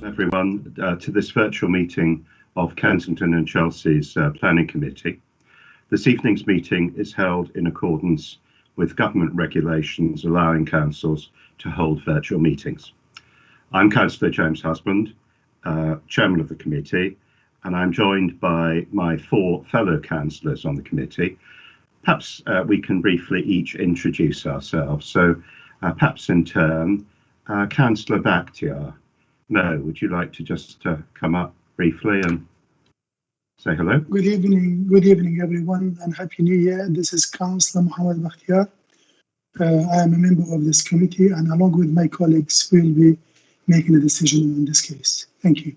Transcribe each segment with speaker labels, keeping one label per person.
Speaker 1: everyone to this virtual meeting of Kensington and Chelsea's Planning Committee. This evening's meeting is held in accordance with government regulations allowing councils to hold virtual meetings. I'm Councillor James Husband, Chairman of the committee, and I'm joined by my four fellow councillors on the committee. Perhaps we can briefly each introduce ourselves. So perhaps in turn, Councillor Bakhtiar. Mo, would you like to just come up briefly and say hello?
Speaker 2: Good evening everyone, and Happy New Year. This is Councillor Mohammed Bakhtiar. I am a member of this committee, and along with my colleagues, we will be making a decision on this case. Thank you.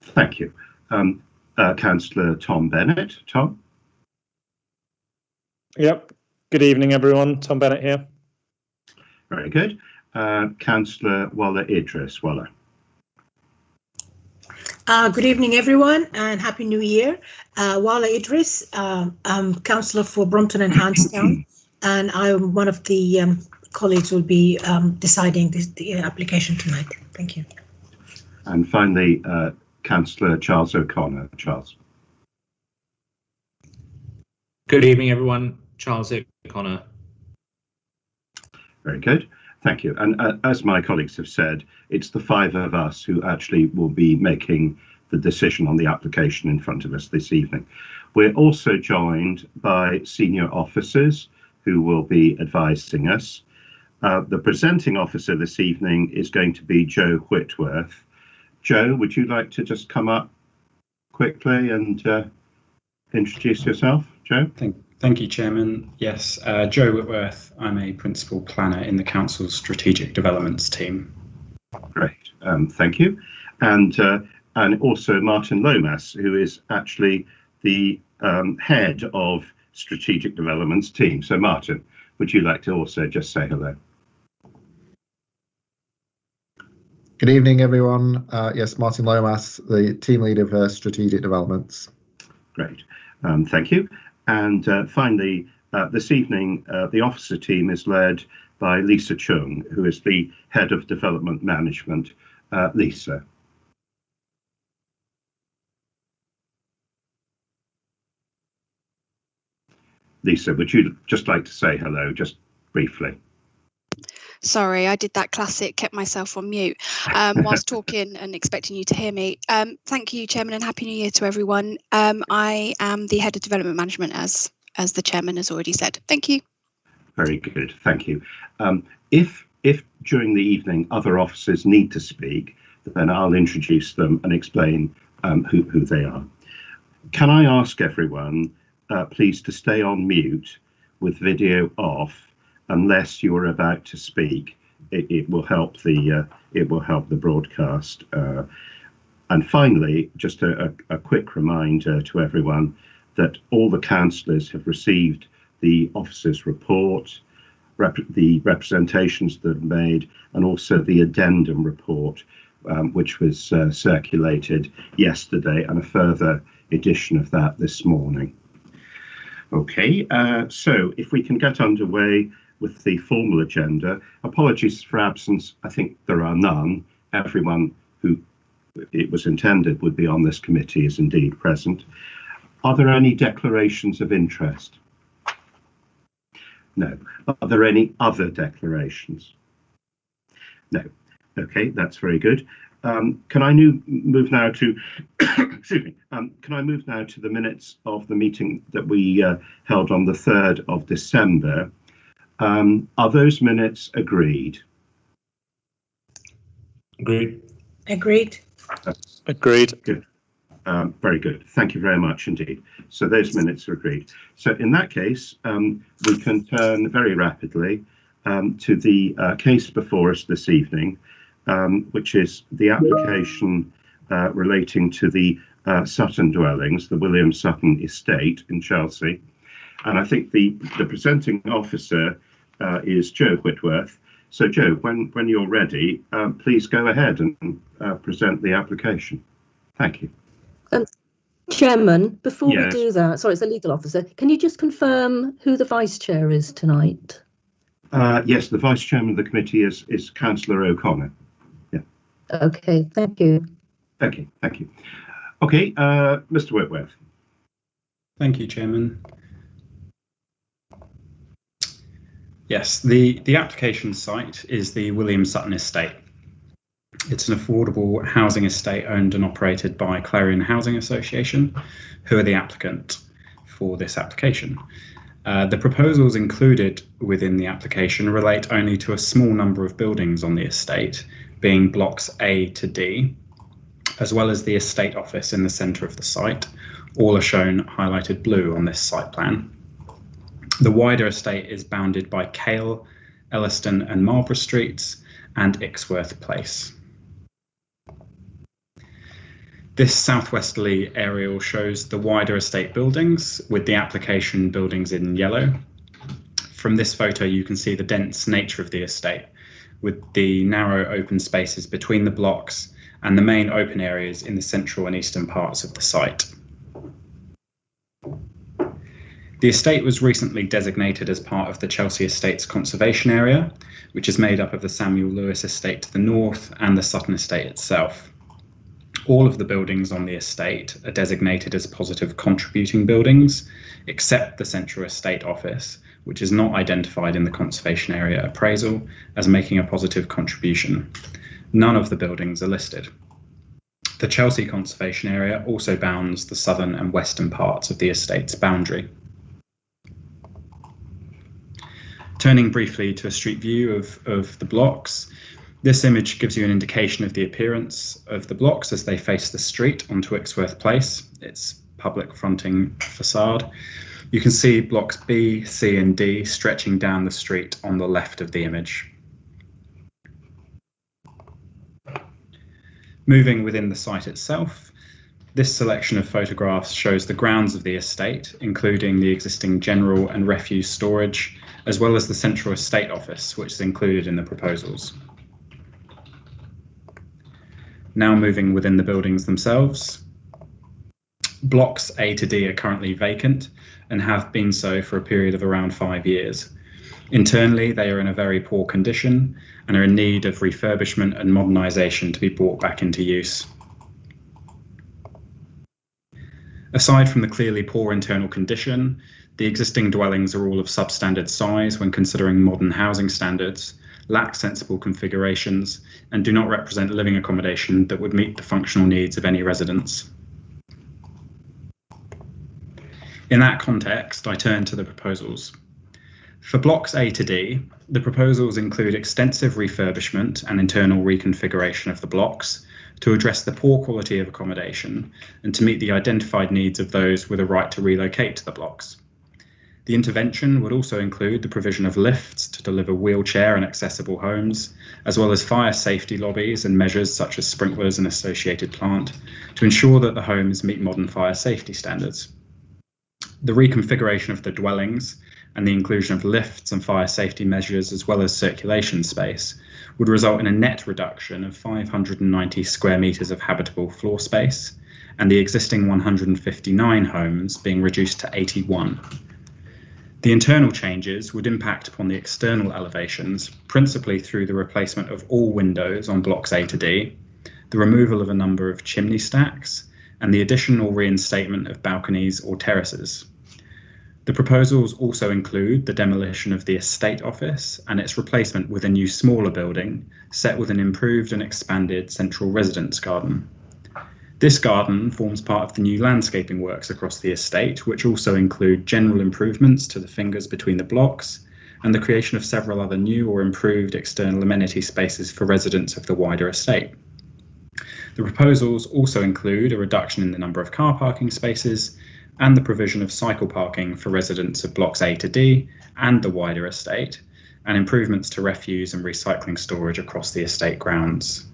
Speaker 1: Thank you. Councillor Tom Bennett. Tom?
Speaker 3: Yep. Good evening, everyone. Tom Bennett here.
Speaker 1: Very good. Councillor Wala Idris. Wala.
Speaker 4: Good evening, everyone, and Happy New Year. Wala Idris, I'm councillor for Brompton and Handstown, and I'm one of the colleagues who will be deciding the application tonight. Thank you.
Speaker 1: And finally, Councillor Charles O'Connor. Charles.
Speaker 5: Good evening, everyone. Charles O'Connor.
Speaker 1: Very good. Thank you. And as my colleagues have said, it's the five of us who actually will be making the decision on the application in front of us this evening. We're also joined by senior officers who will be advising us. The presenting officer this evening is going to be Joe Whitworth. Joe, would you like to just come up quickly and introduce yourself, Joe?
Speaker 6: Thank you, Chairman. Yes, Joe Whitworth. I'm a principal planner in the Council's Strategic Developments team.
Speaker 1: Great, thank you. And also Martin Lomas, who is actually the head of Strategic Developments team. So Martin, would you like to also just say hello?
Speaker 7: Good evening, everyone. Yes, Martin Lomas, the team leader for Strategic Developments.
Speaker 1: Great, thank you. And finally, this evening, the officer team is led by Lisa Chung, who is the Head of Development Management. Lisa. Lisa, would you just like to say hello, just briefly?
Speaker 8: Sorry, I did that classic, kept myself on mute whilst talking and expecting you to hear me. Thank you, Chairman, and Happy New Year to everyone. I am the Head of Development Management, as the Chairman has already said. Thank you. Very
Speaker 1: good, thank you. If during the evening other officers need to speak, then I'll introduce them and explain who they are. Can I ask everyone, please, to stay on mute with video off, unless you are about to speak. It will help the broadcast. And finally, just a quick reminder to everyone that all the councillors have received the officer's report, the representations that are made, and also the addendum report, which was circulated yesterday, and a further edition of that this morning. Okay, so if we can get underway with the formal agenda. Apologies for absence. I think there are none. Everyone who it was intended would be on this committee is indeed present. Are there any declarations of interest? No. Are there any other declarations? No. Okay, that's very good. Can I move now to excuse me? Can I move now to the minutes of the meeting that we held on the 3rd of December? Are those minutes agreed?
Speaker 5: Agreed.
Speaker 4: Agreed.
Speaker 3: Agreed.
Speaker 1: Good. Very good. Thank you very much indeed. So those minutes are agreed. So in that case, we can turn very rapidly to the case before us this evening, which is the application relating to the Sutton dwellings, the William Sutton estate in Chelsea. And I think the presenting officer is Joe Whitworth. So Joe, when you're ready, please go ahead and present the application. Thank you.
Speaker 9: Chairman, before
Speaker 1: Yes.
Speaker 9: we do that, sorry, it's the legal officer, can you just confirm who the vice chair is tonight?
Speaker 1: Yes, the vice chairman of the committee is Councillor O'Connor. Yeah.
Speaker 9: Okay, thank you.
Speaker 1: Thank you. Okay, Mr. Whitworth.
Speaker 6: Thank you, Chairman. Yes, the application site is the William Sutton Estate. It's an affordable housing estate owned and operated by Clarion Housing Association, who are the applicant for this application. The proposals included within the application relate only to a small number of buildings on the estate, being blocks A to D, as well as the estate office in the centre of the site. All are shown highlighted blue on this site plan. The wider estate is bounded by Cale, Elliston and Marlborough Streets and Ixworth Place. This southwesterly aerial shows the wider estate buildings, with the application buildings in yellow. From this photo, you can see the dense nature of the estate, with the narrow open spaces between the blocks and the main open areas in the central and eastern parts of the site. The estate was recently designated as part of the Chelsea Estates Conservation Area, which is made up of the Samuel Lewis Estate to the north and the Sutton Estate itself. All of the buildings on the estate are designated as positive contributing buildings, except the Central Estate Office, which is not identified in the Conservation Area appraisal as making a positive contribution. None of the buildings are listed. The Chelsea Conservation Area also bounds the southern and western parts of the estate's boundary. Turning briefly to a street view of the blocks, this image gives you an indication of the appearance of the blocks as they face the street onto Ixworth Place, its public fronting facade. You can see blocks B, C and D stretching down the street on the left of the image. Moving within the site itself, this selection of photographs shows the grounds of the estate, including the existing general and refuse storage, as well as the Central Estate Office, which is included in the proposals. Now moving within the buildings themselves. Blocks A to D are currently vacant and have been so for a period of around 5 years. Internally, they are in a very poor condition and are in need of refurbishment and modernisation to be brought back into use. Aside from the clearly poor internal condition, the existing dwellings are all of substandard size when considering modern housing standards, lack sensible configurations, and do not represent living accommodation that would meet the functional needs of any residents. In that context, I turn to the proposals. For blocks A to D, the proposals include extensive refurbishment and internal reconfiguration of the blocks to address the poor quality of accommodation and to meet the identified needs of those with a right to relocate to the blocks. The intervention would also include the provision of lifts to deliver wheelchair and accessible homes, as well as fire safety lobbies and measures such as sprinklers and associated plant to ensure that the homes meet modern fire safety standards. The reconfiguration of the dwellings and the inclusion of lifts and fire safety measures, as well as circulation space, would result in a net reduction of 590 square metres of habitable floor space, and the existing 159 homes being reduced to 81. The internal changes would impact upon the external elevations, principally through the replacement of all windows on blocks A to D, the removal of a number of chimney stacks, and the additional reinstatement of balconies or terraces. The proposals also include the demolition of the estate office and its replacement with a new smaller building set with an improved and expanded central residence garden. This garden forms part of the new landscaping works across the estate, which also include general improvements to the fingers between the blocks and the creation of several other new or improved external amenity spaces for residents of the wider estate. The proposals also include a reduction in the number of car parking spaces and the provision of cycle parking for residents of blocks A to D and the wider estate, and improvements to refuse and recycling storage across the estate grounds.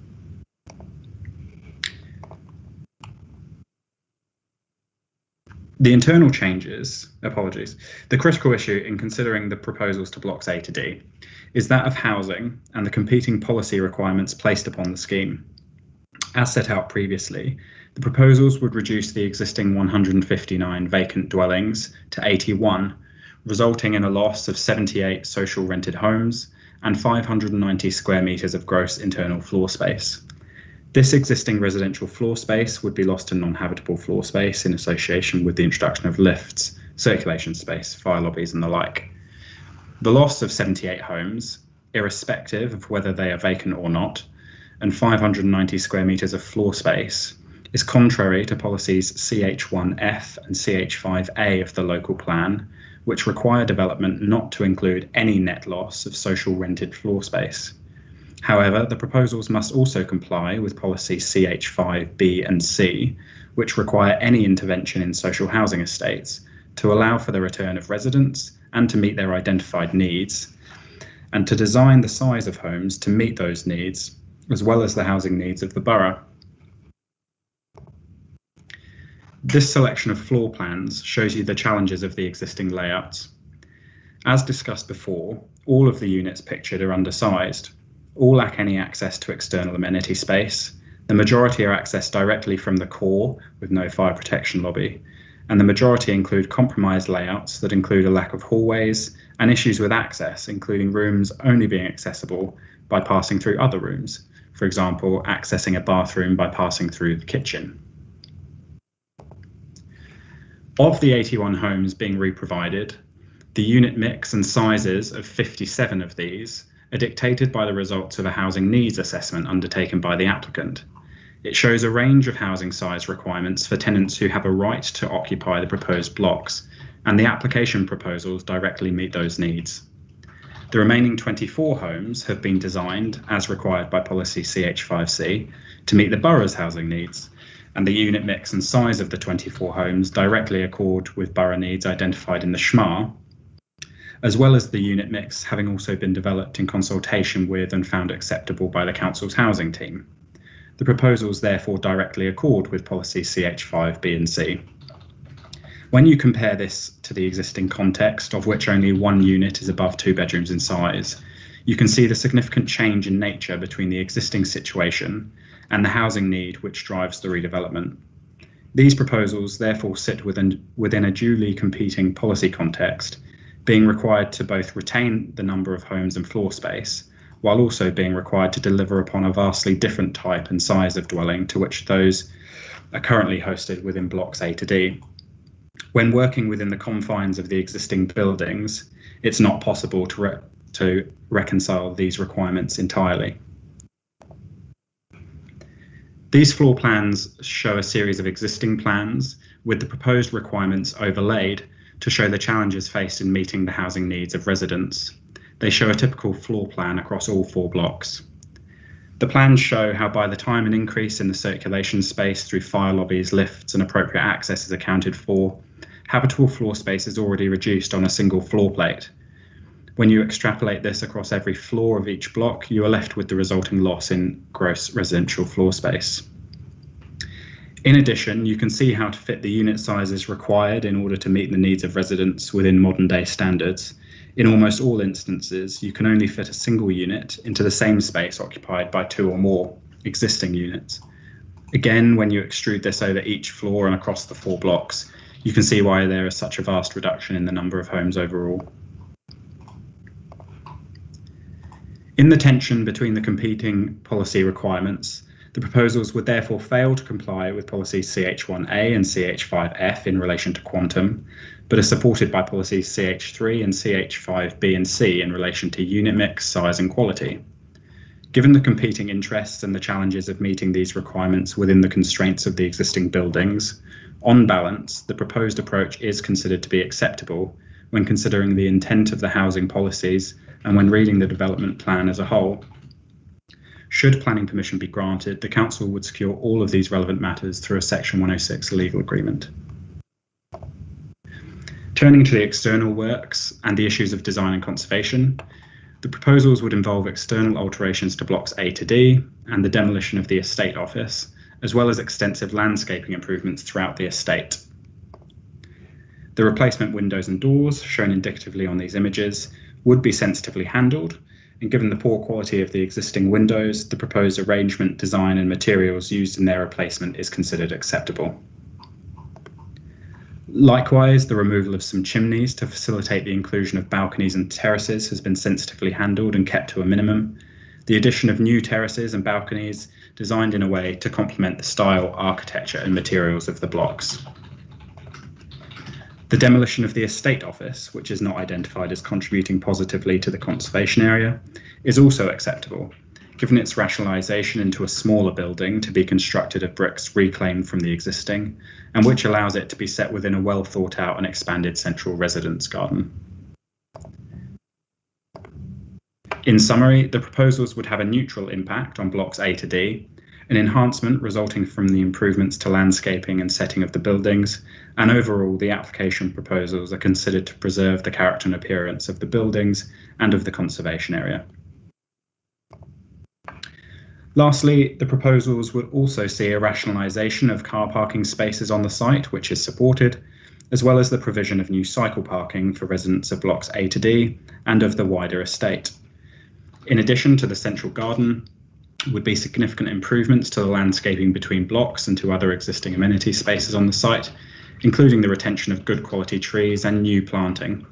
Speaker 6: The internal changes, the critical issue in considering the proposals to blocks A to D is that of housing and the competing policy requirements placed upon the scheme. As set out previously, the proposals would reduce the existing 159 vacant dwellings to 81, resulting in a loss of 78 social rented homes and 590 square metres of gross internal floor space. This existing residential floor space would be lost to non-habitable floor space in association with the introduction of lifts, circulation space, fire lobbies and the like. The loss of 78 homes, irrespective of whether they are vacant or not, and 590 square metres of floor space is contrary to policies CH1F and CH5A of the local plan, which require development not to include any net loss of social rented floor space. However, the proposals must also comply with policy CH5B and C, which require any intervention in social housing estates to allow for the return of residents and to meet their identified needs, and to design the size of homes to meet those needs, as well as the housing needs of the borough. This selection of floor plans shows you the challenges of the existing layouts. As discussed before, all of the units pictured are undersized. All lack any access to external amenity space. The majority are accessed directly from the core with no fire protection lobby, and the majority include compromised layouts that include a lack of hallways and issues with access, including rooms only being accessible by passing through other rooms, for example, accessing a bathroom by passing through the kitchen. Of the 81 homes being re-provided, the unit mix and sizes of 57 of these are dictated by the results of a housing needs assessment undertaken by the applicant. It shows a range of housing size requirements for tenants who have a right to occupy the proposed blocks, and the application proposals directly meet those needs. The remaining 24 homes have been designed, as required by policy CH5C, to meet the borough's housing needs, and the unit mix and size of the 24 homes directly accord with borough needs identified in the SHMA, as well as the unit mix having also been developed in consultation with and found acceptable by the council's housing team. The proposals therefore directly accord with policy CH5, B and C. When you compare this to the existing context, of which only one unit is above 2 bedrooms in size, you can see the significant change in nature between the existing situation and the housing need which drives the redevelopment. These proposals therefore sit within a duly competing policy context, being required to both retain the number of homes and floor space, while also being required to deliver upon a vastly different type and size of dwelling to which those are currently hosted within blocks A to D. When working within the confines of the existing buildings, it's not possible to reconcile these requirements entirely. These floor plans show a series of existing plans with the proposed requirements overlaid to show the challenges faced in meeting the housing needs of residents. They show a typical floor plan across all 4 blocks. The plans show how by the time an increase in the circulation space through fire lobbies, lifts and appropriate access is accounted for, habitable floor space is already reduced on a single floor plate. When you extrapolate this across every floor of each block, you are left with the resulting loss in gross residential floor space. In addition, you can see how to fit the unit sizes required in order to meet the needs of residents within modern day standards. In almost all instances, you can only fit a single unit into the same space occupied by 2 or more existing units. Again, when you extrude this over each floor and across the 4 blocks, you can see why there is such a vast reduction in the number of homes overall. In the tension between the competing policy requirements, the proposals would therefore fail to comply with policy CH1A and CH5F in relation to quantum, but are supported by policies CH3 and CH5B and C in relation to unit mix, size and quality. Given the competing interests and the challenges of meeting these requirements within the constraints of the existing buildings, on balance, the proposed approach is considered to be acceptable when considering the intent of the housing policies and when reading the development plan as a whole. Should planning permission be granted, the council would secure all of these relevant matters through a Section 106 legal agreement. Turning to the external works and the issues of design and conservation, the proposals would involve external alterations to blocks A to D and the demolition of the estate office, as well as extensive landscaping improvements throughout the estate. The replacement windows and doors, shown indicatively on these images, would be sensitively handled, and given the poor quality of the existing windows, the proposed arrangement, design and materials used in their replacement is considered acceptable. Likewise, the removal of some chimneys to facilitate the inclusion of balconies and terraces has been sensitively handled and kept to a minimum. The addition of new terraces and balconies designed in a way to complement the style, architecture and materials of the blocks. The demolition of the estate office, which is not identified as contributing positively to the conservation area, is also acceptable, given its rationalisation into a smaller building to be constructed of bricks reclaimed from the existing, and which allows it to be set within a well thought out and expanded central residence garden. In summary, the proposals would have a neutral impact on blocks A to D, an enhancement resulting from the improvements to landscaping and setting of the buildings, and overall the application proposals are considered to preserve the character and appearance of the buildings and of the conservation area. Lastly, the proposals would also see a rationalisation of car parking spaces on the site, which is supported, as well as the provision of new cycle parking for residents of blocks A to D and of the wider estate. In addition to the central garden, would be significant improvements to the landscaping between blocks and to other existing amenity spaces on the site, including the retention of good quality trees and new planting.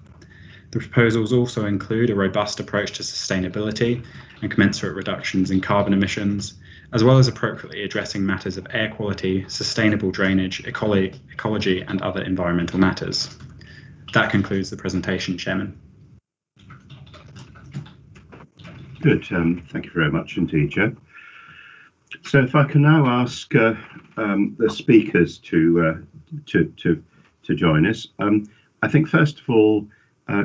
Speaker 6: The proposals also include a robust approach to sustainability and commensurate reductions in carbon emissions, as well as appropriately addressing matters of air quality, sustainable drainage, ecology and other environmental matters. That concludes the presentation, Chairman.
Speaker 1: Good, thank you very much indeed, Joe. So if I can now ask the speakers to join us. I think first of all,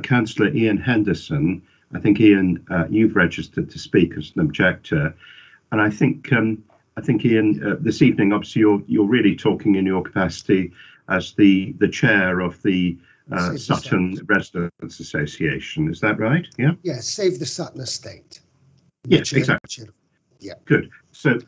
Speaker 1: Councillor Ian Henderson. I think Ian, you've registered to speak as an objector, and I think Ian, this evening, obviously you're really talking in your capacity as the chair of the Sutton Residents Association. Is that right? Yeah.
Speaker 10: Yeah. Save the Sutton Estate.
Speaker 1: Yes, exactly.
Speaker 10: Yeah.
Speaker 1: Good. So,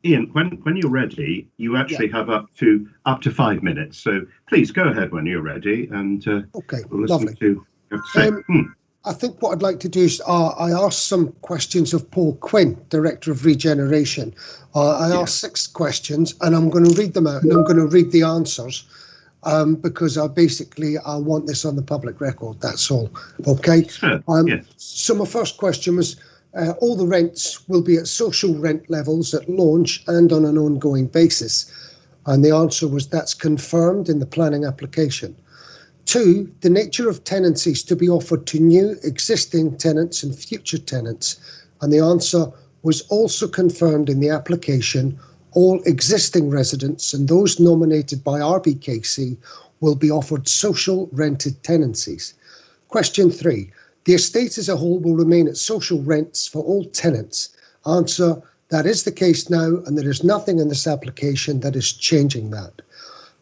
Speaker 1: Ian, when you're ready, you actually have up to 5 minutes. So please go ahead when you're ready, and
Speaker 10: okay,
Speaker 1: we'll listen
Speaker 10: lovely.
Speaker 1: To you have to say.
Speaker 10: I think what I'd like to do is I asked some questions of Paul Quinn, Director of Regeneration. I asked 6 questions, and I'm going to read them out, and I'm going to read the answers because I want this on the public record. That's all. Okay.
Speaker 1: Sure. Yes.
Speaker 10: So my first question was, all the rents will be at social rent levels at launch and on an ongoing basis. And the answer was that's confirmed in the planning application. 2, the nature of tenancies to be offered to new, existing tenants and future tenants. And the answer was also confirmed in the application. All existing residents and those nominated by RBKC will be offered social rented tenancies. Question 3. The estate as a whole will remain at social rents for all tenants. Answer, that is the case now, and there is nothing in this application that is changing that.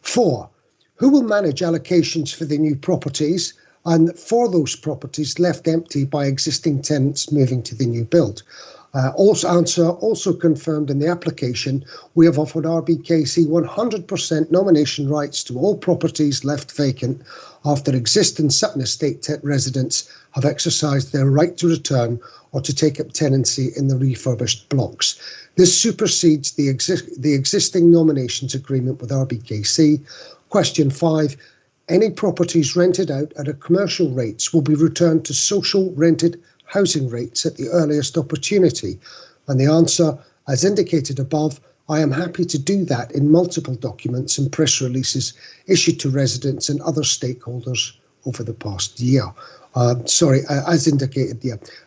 Speaker 10: 4, who will manage allocations for the new properties and for those properties left empty by existing tenants moving to the new build? Also confirmed in the application, we have offered RBKC 100% nomination rights to all properties left vacant after existing Sutton Estate residents have exercised their right to return or to take up tenancy in the refurbished blocks. This supersedes the existing nominations agreement with RBKC. Question 5, any properties rented out at a commercial rates will be returned to social rented housing rates at the earliest opportunity. And the answer, as indicated above, I am happy to do that in multiple documents and press releases issued to residents and other stakeholders over the past year. As indicated,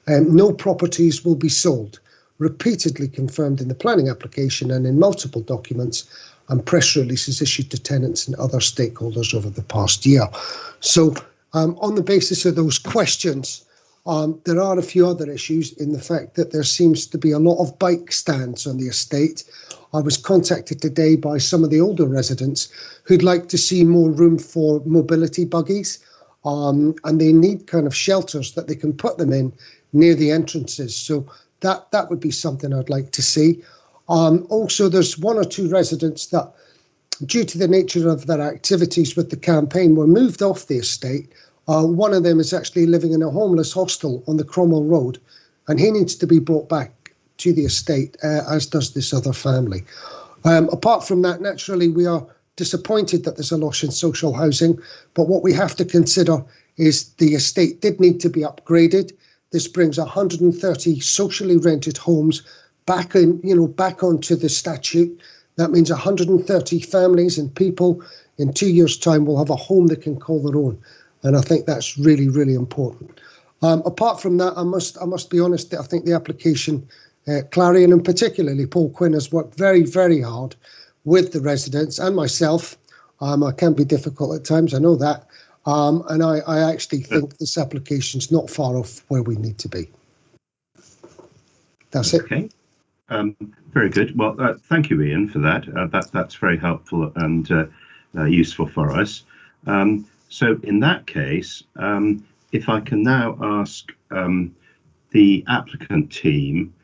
Speaker 10: no properties will be sold. Repeatedly confirmed in the planning application and in multiple documents and press releases issued to tenants and other stakeholders over the past year. So on the basis of those questions, there are a few other issues in the fact that there seems to be a lot of bike stands on the estate. I was contacted today by some of the older residents who'd like to see more room for mobility buggies, and they need kind of shelters that they can put them in near the entrances. So that would be something I'd like to see. Also, there's 1 or 2 residents that, due to the nature of their activities with the campaign, were moved off the estate. One of them is actually living in a homeless hostel on the Cromwell Road, and he needs to be brought back to the estate, as does this other family. Apart from that, naturally, we are disappointed that there's a loss in social housing, but what we have to consider is the estate did need to be upgraded. This brings 130 socially rented homes back onto the statute. That means 130 families and people in 2 years' time will have a home they can call their own. And I think that's really, really important. Apart from that, I must be honest that I think the application, Clarion and particularly Paul Quinn, has worked very, very hard with the residents and myself. I can be difficult at times, I know that. And I actually think this application's not far off where we need to be. That's it.
Speaker 1: Okay. Very good. Well, thank you, Ian, for that. That's very helpful and useful for us. So in that case, if I can now ask the applicant team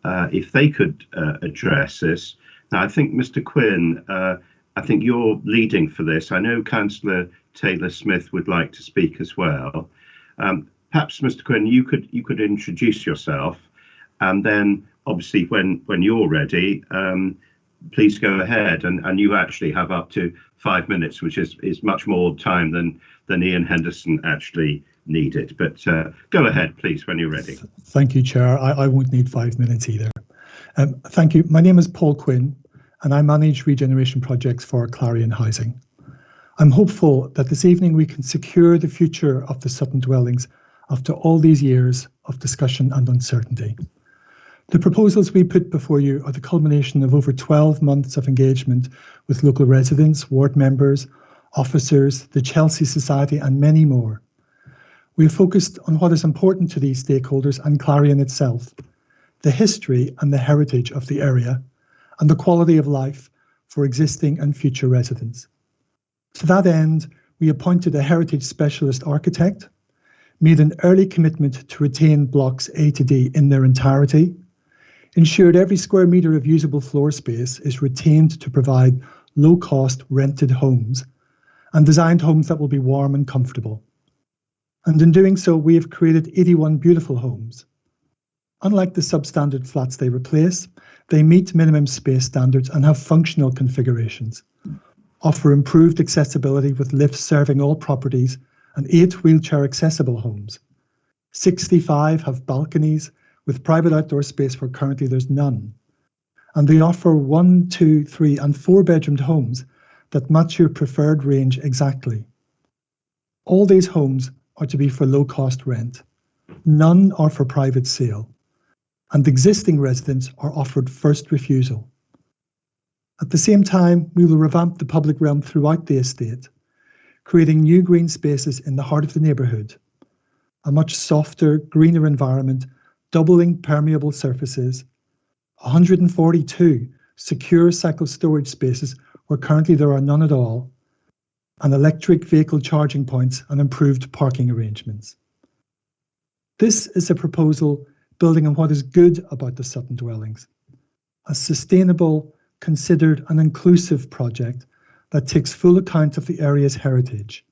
Speaker 1: if they could address this. Now, I think, Mr. Quinn, I think you're leading for this. I know Councillor Taylor-Smith would like to speak as well. Perhaps, Mr. Quinn, you could introduce yourself, and then obviously when you're ready, please go ahead, and you actually have up to 5 minutes, which is much more time than Ian Henderson actually needed. But go ahead, please, when you're ready.
Speaker 11: Thank you, Chair. I won't need 5 minutes either. Thank you. My name is Paul Quinn, and I manage regeneration projects for Clarion Housing. I'm hopeful that this evening we can secure the future of the Sutton dwellings after all these years of discussion and uncertainty. The proposals we put before you are the culmination of over 12 months of engagement with local residents, ward members, officers, the Chelsea Society, and many more. We have focused on what is important to these stakeholders and Clarion itself, the history and the heritage of the area, and the quality of life for existing and future residents. To that end, we appointed a heritage specialist architect, made an early commitment to retain blocks A to D in their entirety, ensured every square metre of usable floor space is retained to provide low-cost rented homes, and designed homes that will be warm and comfortable. And in doing so, we have created 81 beautiful homes. Unlike the substandard flats they replace, they meet minimum space standards and have functional configurations, offer improved accessibility with lifts serving all properties, and 8 wheelchair accessible homes. 65 have balconies with private outdoor space where currently there's none. And they offer 1, 2, 3 and 4 bedroomed homes that match your preferred range exactly. All these homes are to be for low cost rent. None are for private sale. And existing residents are offered first refusal. At the same time, we will revamp the public realm throughout the estate, creating new green spaces in the heart of the neighbourhood, a much softer, greener environment, doubling permeable surfaces, 142 secure cycle storage spaces where currently there are none at all, and electric vehicle charging points and improved parking arrangements. This is a proposal building on what is good about the Sutton dwellings, a sustainable, considered and inclusive project that takes full account of the area's heritage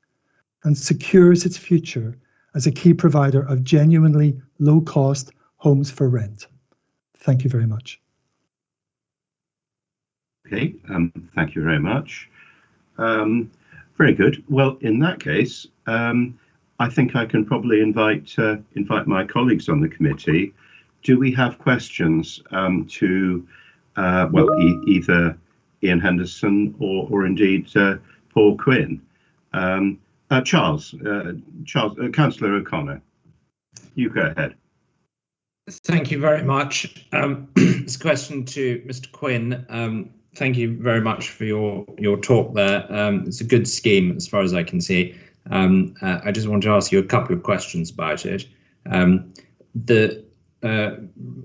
Speaker 11: and secures its future as a key provider of genuinely low-cost homes for rent. Thank you very much.
Speaker 1: Okay, thank you very much. Very good. Well, in that case, I think I can probably invite my colleagues on the committee. Do we have questions to either Ian Henderson or indeed Paul Quinn? Councillor O'Connor, you go ahead.
Speaker 5: Thank you very much. This question to Mr. Quinn. Thank you very much for your talk there. It's a good scheme as far as I can see. I just want to ask you a couple of questions about it. The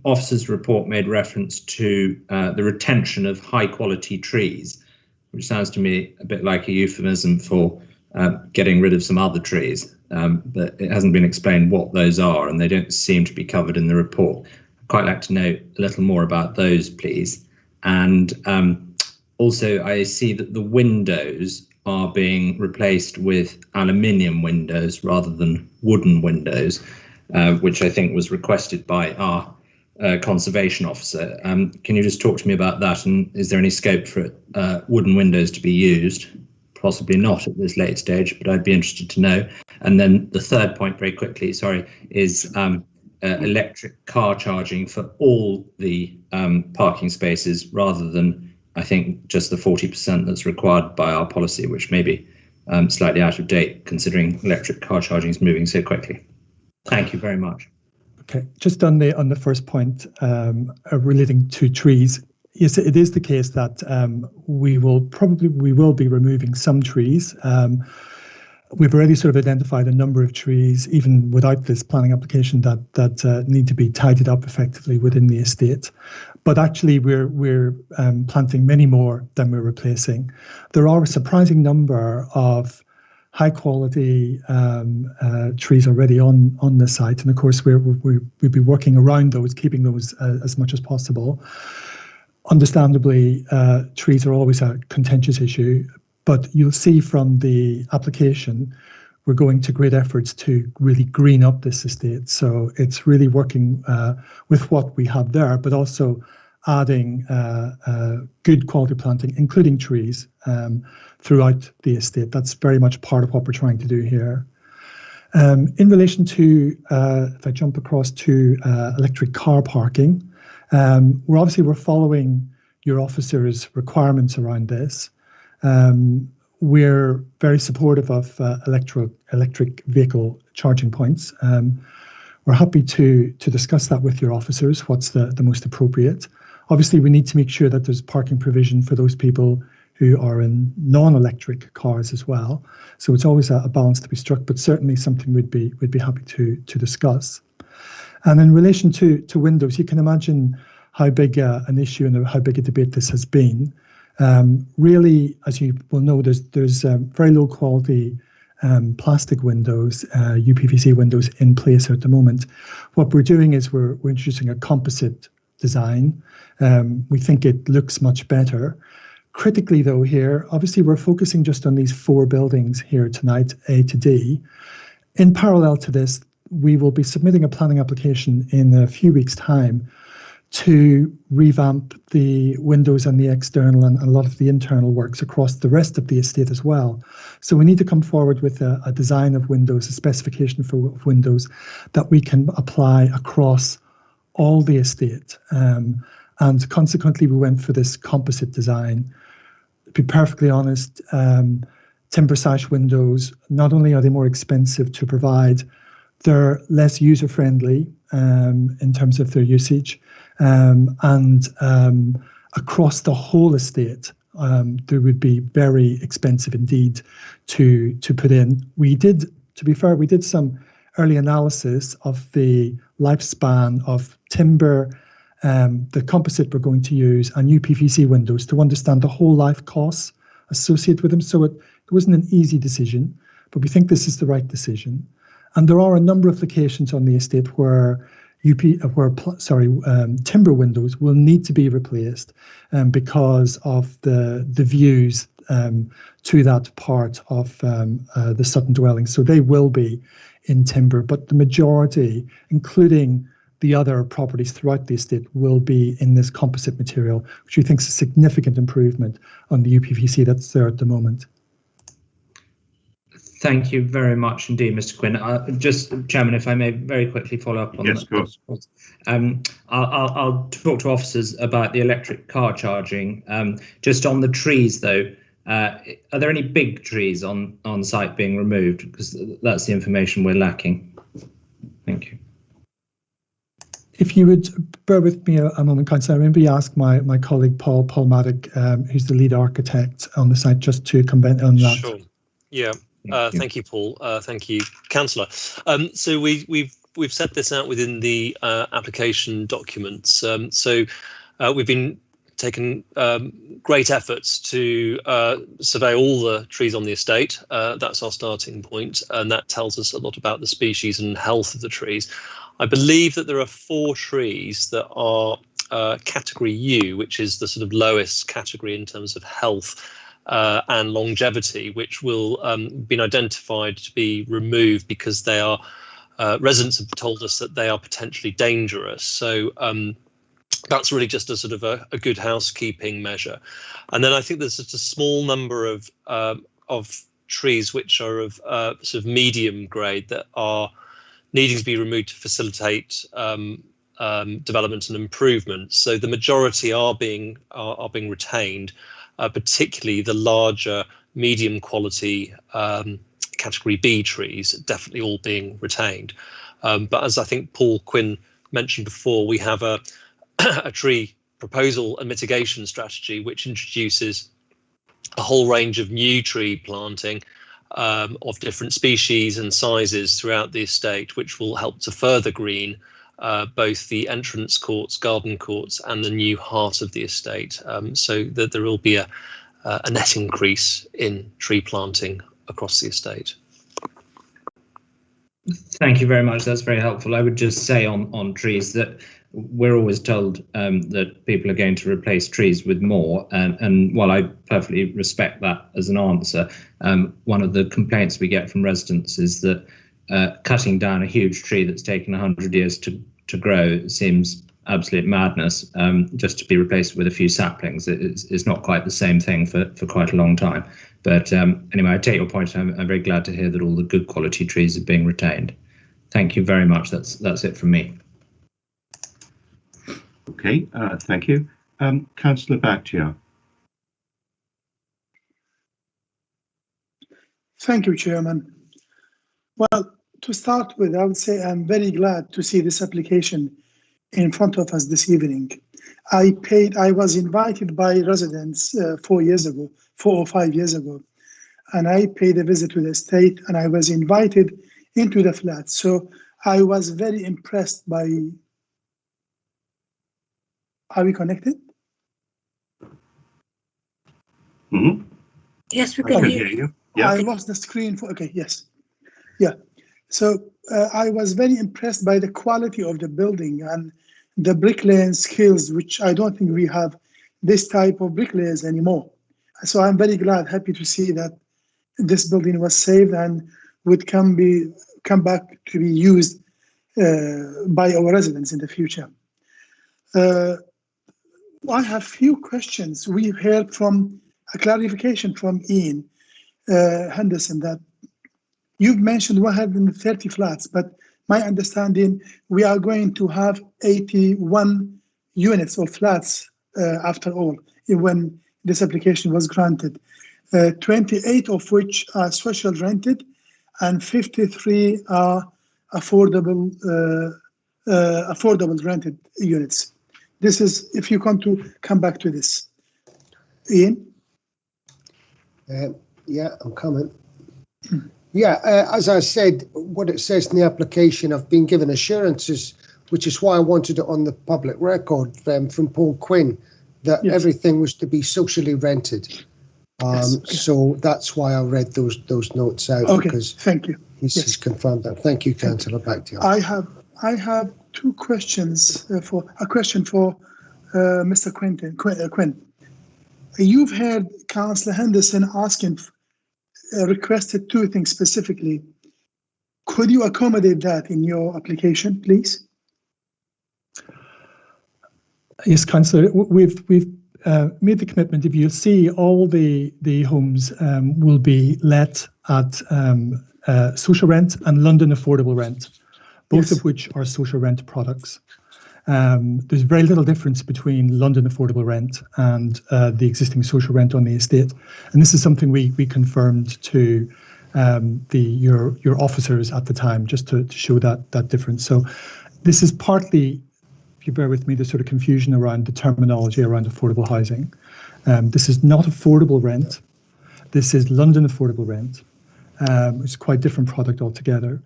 Speaker 5: officer's report made reference to the retention of high quality trees, which sounds to me a bit like a euphemism for getting rid of some other trees, but it hasn't been explained what those are, and they don't seem to be covered in the report. I'd quite like to know a little more about those, please. And also, I see that the windows are being replaced with aluminium windows rather than wooden windows, which I think was requested by our conservation officer. Can you just talk to me about that? And is there any scope for wooden windows to be used? Possibly not at this late stage, but I'd be interested to know. And then the third point, very quickly, sorry, is electric car charging for all the parking spaces, rather than, I think, just the 40% that's required by our policy, which may be slightly out of date considering electric car charging is moving so quickly. Thank you very much.
Speaker 11: Okay, just on the first point relating to trees, yes, it is the case that we will be removing some trees. We've already sort of identified a number of trees, even without this planning application, that need to be tidied up effectively within the estate. But actually, we're planting many more than we're replacing. There are a surprising number of high quality trees already on the site, and of course we'll be working around those, keeping those as much as possible. Understandably, trees are always a contentious issue, but you'll see from the application we're going to great efforts to really green up this estate. So it's really working with what we have there, but also adding good quality planting, including trees, throughout the estate. That's very much part of what we're trying to do here. In relation to, if I jump across to electric car parking, we're following your officer's requirements around this. We're very supportive of electric vehicle charging points. We're happy to discuss that with your officers, what's the most appropriate. Obviously, we need to make sure that there's parking provision for those people who are in non-electric cars as well. So it's always a balance to be struck, but certainly something we'd be happy to discuss. And in relation to windows, you can imagine how big an issue and how big a debate this has been. Really, as you will know, there's very low quality plastic windows, UPVC windows in place at the moment. What we're doing is we're introducing a composite design. We think it looks much better. Critically, though, here, obviously, we're focusing just on these 4 buildings here tonight, A to D. In parallel to this, we will be submitting a planning application in a few weeks' time to revamp the windows and the external and a lot of the internal works across the rest of the estate as well. So we need to come forward with a design of windows, a specification for windows that we can apply across all the estate. And consequently, we went for this composite design. To be perfectly honest, timber sash windows, not only are they more expensive to provide, they're less user-friendly in terms of their usage. And across the whole estate, they would be very expensive indeed to put in. To be fair, we did some early analysis of the lifespan of timber, the composite we're going to use, and UPVC windows to understand the whole life costs associated with them. So it wasn't an easy decision, but we think this is the right decision. And there are a number of locations on the estate where timber windows will need to be replaced because of the views to that part of the Sutton dwelling. So they will be in timber, but the majority, including the other properties throughout the estate, will be in this composite material, which we think is a significant improvement on the UPVC that's there at the moment.
Speaker 5: Thank you very much indeed, Mr. Quinn. Just, Chairman, if I may very quickly follow up on that.
Speaker 1: Yes, of course.
Speaker 5: I'll talk to officers about the electric car charging. Just on the trees, though, are there any big trees on site being removed? Because that's the information we're lacking. Thank you.
Speaker 11: If you would bear with me a moment, Councillor, I maybe ask my colleague Paul Maddock, who's the lead architect on the site, just to comment on that.
Speaker 12: Sure. Yeah. Thank you, Paul. Thank you, Councillor. So we've set this out within the application documents. We've been taking great efforts to survey all the trees on the estate. That's our starting point, and that tells us a lot about the species and health of the trees. I believe that there are 4 trees that are category U, which is the sort of lowest category in terms of health and longevity, which will been identified to be removed because they are residents have told us that they are potentially dangerous. So that's really just a sort of a good housekeeping measure. And then I think there's just a small number of trees which are of sort of medium grade that are needing to be removed to facilitate development and improvement. So the majority are being retained, particularly the larger medium quality category B trees, definitely all being retained. But as I think Paul Quinn mentioned before, we have a tree proposal and mitigation strategy which introduces a whole range of new tree planting of different species and sizes throughout the estate, which will help to further green both the entrance courts, garden courts, and the new heart of the estate, so that there will be a net increase in tree planting across the estate.
Speaker 5: Thank you very much. That's very helpful. I would just say on trees that we're always told that people are going to replace trees with more, and while I perfectly respect that as an answer, one of the complaints we get from residents is that cutting down a huge tree that's taken 100 years to grow seems absolute madness. Just to be replaced with a few saplings is not quite the same thing for quite a long time. But anyway, I take your point. I'm very glad to hear that all the good quality trees are being retained. Thank you very much. That's it from me.
Speaker 1: Okay, thank you. Councillor Bakhtiar.
Speaker 2: Thank you, Chairman. Well, to start with, I would say I'm very glad to see this application in front of us this evening. I was invited by residents 4 or 5 years ago, and I paid a visit to the estate, and I was invited into the flat. So I was very impressed by. Are we connected?
Speaker 1: Mm-hmm.
Speaker 4: Yes, we can hear
Speaker 1: you. Yeah.
Speaker 2: I lost the screen for, okay, yes. Yeah. So I was very impressed by the quality of the building and the bricklaying skills, which I don't think we have this type of bricklayers anymore. So I'm very glad, happy to see that this building was saved and would come back to be used by our residents in the future. I have few questions. We've heard from a clarification from Ian Henderson that you've mentioned 130 flats, but my understanding, we are going to have 81 units or flats after all, when this application was granted, 28 of which are social rented and 53 are affordable rented units. This is, if you want to come back to this. Ian?
Speaker 10: Yeah, I'm coming. Yeah, as I said, what it says in the application, I've been given assurances, which is why I wanted it on the public record from Paul Quinn, that everything was to be socially rented. So that's why I read those notes out, because
Speaker 2: thank you.
Speaker 10: He's confirmed that. Thank you, Councillor. Back to you.
Speaker 2: I have two questions. A question for Mr. Quinn. You've heard Councillor Henderson requested two things specifically. Could you accommodate that in your application, please?
Speaker 11: Yes, Councillor. We've made the commitment. If you see, all the homes will be let at social rent and London affordable rent, both of which are social rent products. There's very little difference between London affordable rent and the existing social rent on the estate, and this is something we confirmed to your officers at the time, just to show that difference. So this is partly, if you bear with me, the sort of confusion around the terminology around affordable housing. This is not affordable rent. This is London affordable rent. It's quite a different product altogether.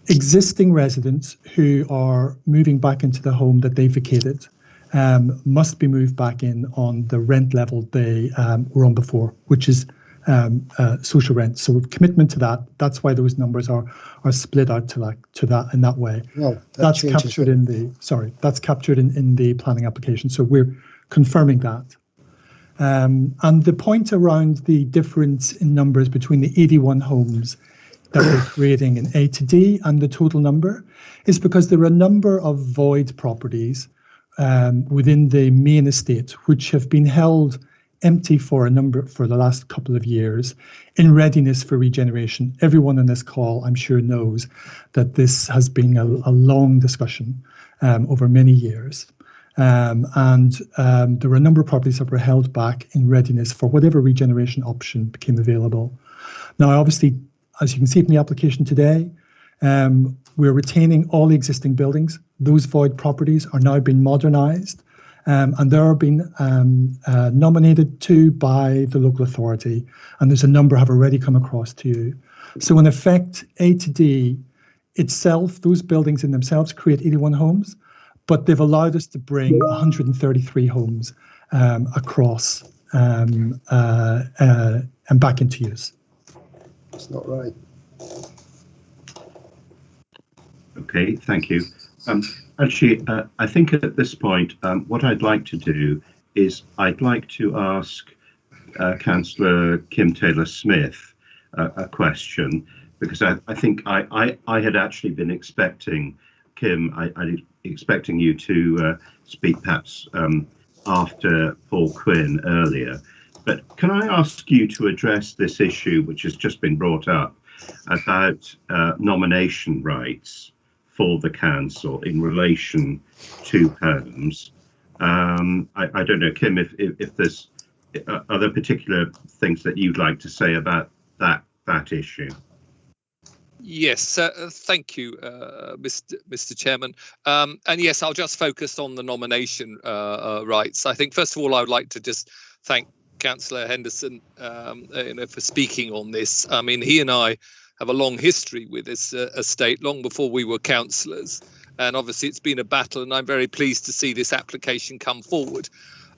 Speaker 11: Existing residents who are moving back into the home that they vacated must be moved back in on the rent level they were on before, which is social rent. So commitment to that. That's why those numbers are split out to that in that way.
Speaker 10: Well,
Speaker 11: that's captured in the planning application. So we're confirming that. And the point around the difference in numbers between the 81 homes that we're creating in A to D and the total number is because there are a number of void properties within the main estate which have been held empty for the last couple of years in readiness for regeneration. Everyone on this call, I'm sure, knows that this has been a long discussion over many years. There were a number of properties that were held back in readiness for whatever regeneration option became available. Now, obviously, as you can see from the application today, we're retaining all the existing buildings. Those void properties are now being modernised, and they are being nominated to by the local authority, and there's a number have already come across to you. So in effect, A to D itself, those buildings in themselves create 81 homes, but they've allowed us to bring 133 homes across and back into use.
Speaker 10: That's not right.
Speaker 1: Okay, thank you. Actually, I think at this point, what I'd like to do is I'd like to ask Councillor Kim Taylor-Smith a question, because I think I had actually been expecting, Kim, I expecting you to speak perhaps after Paul Quinn earlier. But can I ask you to address this issue which has just been brought up about nomination rights for the council in relation to homes? I don't know, Kim, if there's other particular things that you'd like to say about that issue.
Speaker 13: Yes, thank you, Mr. Chairman. And yes, I'll just focus on the nomination rights. I think, first of all, I would like to just thank Councillor Henderson for speaking on this. I mean, he and I have a long history with this estate, long before we were councillors. And obviously it's been a battle, and I'm very pleased to see this application come forward.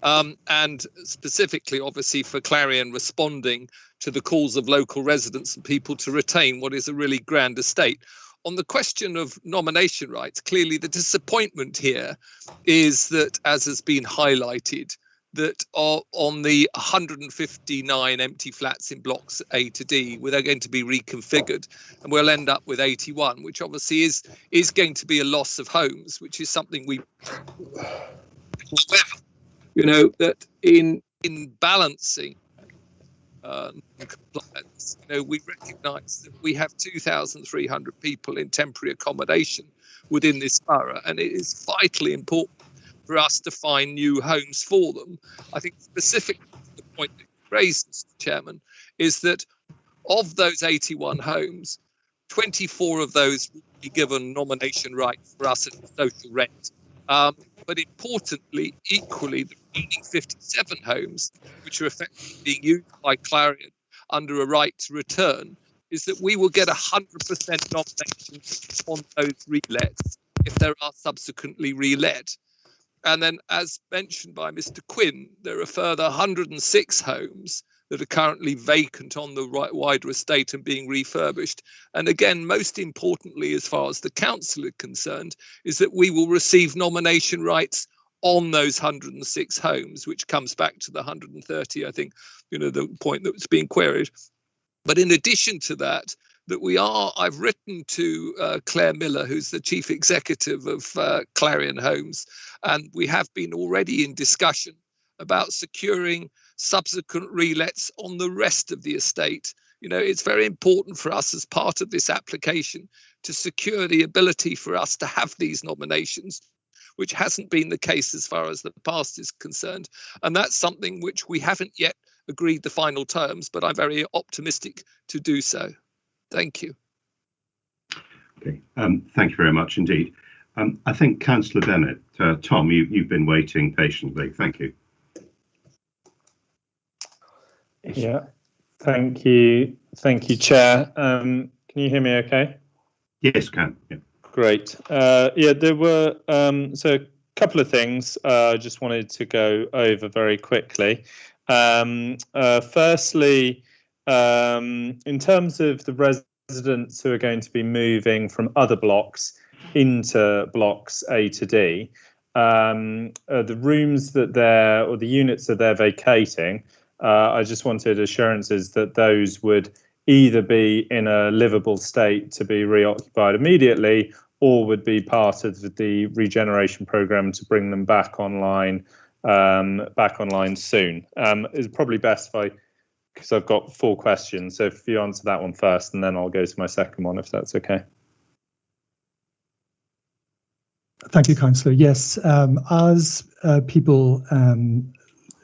Speaker 13: And specifically, obviously, for Clarion responding to the calls of local residents and people to retain what is a really grand estate. On the question of nomination rights, clearly the disappointment here is that, as has been highlighted, that on the 159 empty flats in blocks A to D, where they're going to be reconfigured, and we'll end up with 81, which obviously is going to be a loss of homes, which is something we, however, you know, that in balancing compliance, you know, we recognise that we have 2,300 people in temporary accommodation within this borough, and it is vitally important for us to find new homes for them. I think specifically the point that you raised, Mr. Chairman, is that of those 81 homes, 24 of those will be given nomination rights for us at social rent. But importantly, equally, the remaining 57 homes, which are effectively being used by Clarion under a right to return, is that we will get 100% nominations on those relets if there are subsequently relet. And then, as mentioned by Mr. Quinn, there are further 106 homes that are currently vacant on the wider estate and being refurbished. And again, most importantly, as far as the council is concerned, is that we will receive nomination rights on those 106 homes, which comes back to the 130, I think, you know, the point that was being queried. But in addition to that, I've written to Claire Miller, who's the chief executive of Clarion Homes, and we have been already in discussion about securing subsequent relets on the rest of the estate. You know, it's very important for us as part of this application to secure the ability for us to have these nominations, which hasn't been the case as far as the past is concerned. And that's something which we haven't yet agreed the final terms, but I'm very optimistic to do so. Thank you.
Speaker 1: Okay, thank you very much indeed. I think Councillor Bennett, Tom, you've been waiting patiently. Thank you.
Speaker 3: Yeah, thank you, Chair. Can you hear me okay?
Speaker 1: Yes, can. Yeah.
Speaker 3: Great. Yeah, there were so a couple of things I just wanted to go over very quickly. Firstly, in terms of the residents who are going to be moving from other blocks into blocks A to D, the rooms that or the units that they're vacating, I just wanted assurances that those would either be in a livable state to be reoccupied immediately, or would be part of the regeneration programme to bring them back online back online soon. It's probably best if I, because I've got 4 questions, so if you answer that one first, and then I'll go to my second one, if that's okay.
Speaker 11: Thank you, Councillor. Yes, as people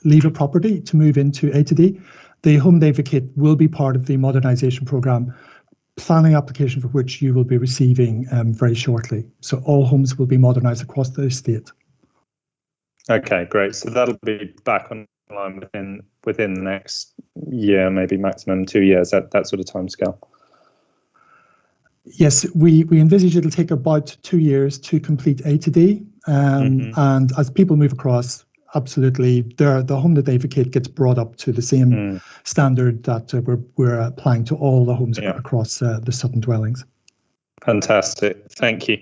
Speaker 11: leave a property to move into A to D, the home they vacate will be part of the modernisation programme, planning application for which you will be receiving very shortly. So all homes will be modernised across the estate.
Speaker 3: Okay, great. So that'll be back online within the next year, maybe maximum 2 years, that sort of timescale. Yes, we envisage it'll take about 2 years to complete A to D. And as people move across, absolutely, the home that they vacate gets brought up to the same standard that we're applying to all the homes across the Sutton dwellings. Fantastic, thank you.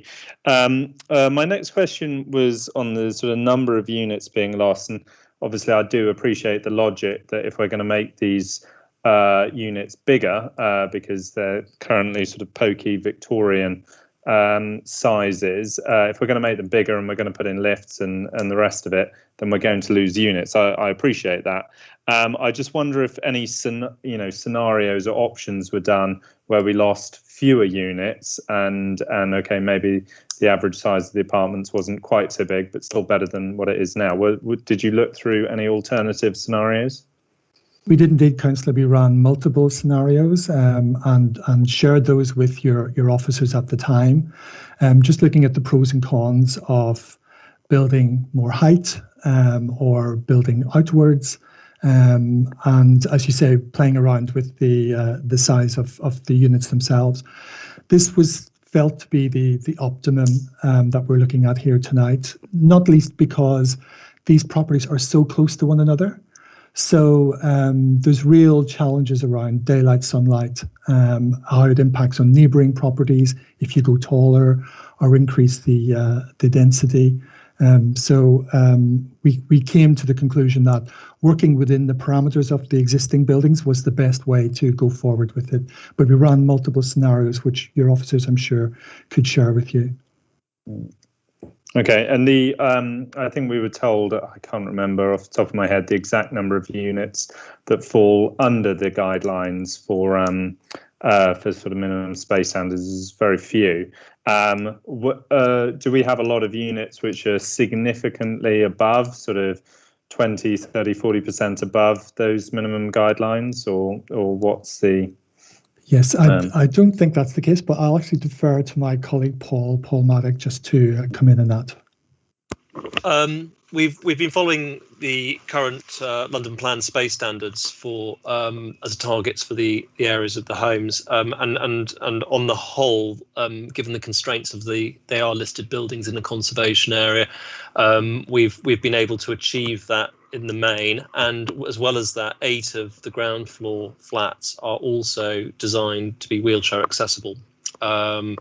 Speaker 3: My next question was on the sort of number of units being lost, and obviously I do appreciate the logic that if we're going to make these units bigger, because they're currently sort of pokey Victorian sizes, if we're going to make them bigger and we're going to put in lifts and the rest of it, then we're going to lose units. I appreciate that. I just wonder if any scenarios or options were done where we lost fewer units and okay, maybe the average size of the apartments wasn't quite so big, but still better than what it is now. Did you look through any alternative scenarios? We did indeed, Councillor. We ran multiple scenarios and shared those with your officers at the time. Just looking at the pros and cons of building more height or building outwards, and as you say, playing around with the size of the units themselves. This was felt to be the optimum that we're looking at here tonight, not least because these properties are so close to one another. So there's real challenges around daylight sunlight, how it impacts on neighbouring properties if you go taller or increase the density. We came to the conclusion that working within the parameters of the existing buildings was the best way to go forward with it. But we ran multiple scenarios, which your officers, I'm sure, could share with you. Okay, and I think we were told, I can't remember off the top of my head, the exact number of units that fall under the guidelines for sort of minimum space standards is very few. Do we have a lot of units which are significantly above, sort of 20, 30, 40% above those minimum guidelines, or what's the... Yes, I don't think that's the case, but I'll actually defer to my colleague Paul Maddock just to come in on that.
Speaker 12: We've been following the current London Plan space standards for as targets for the areas of the homes, and on the whole, given the constraints of they are listed buildings in a conservation area, we've been able to achieve that in the main, and as well as that, 8 of the ground floor flats are also designed to be wheelchair accessible. And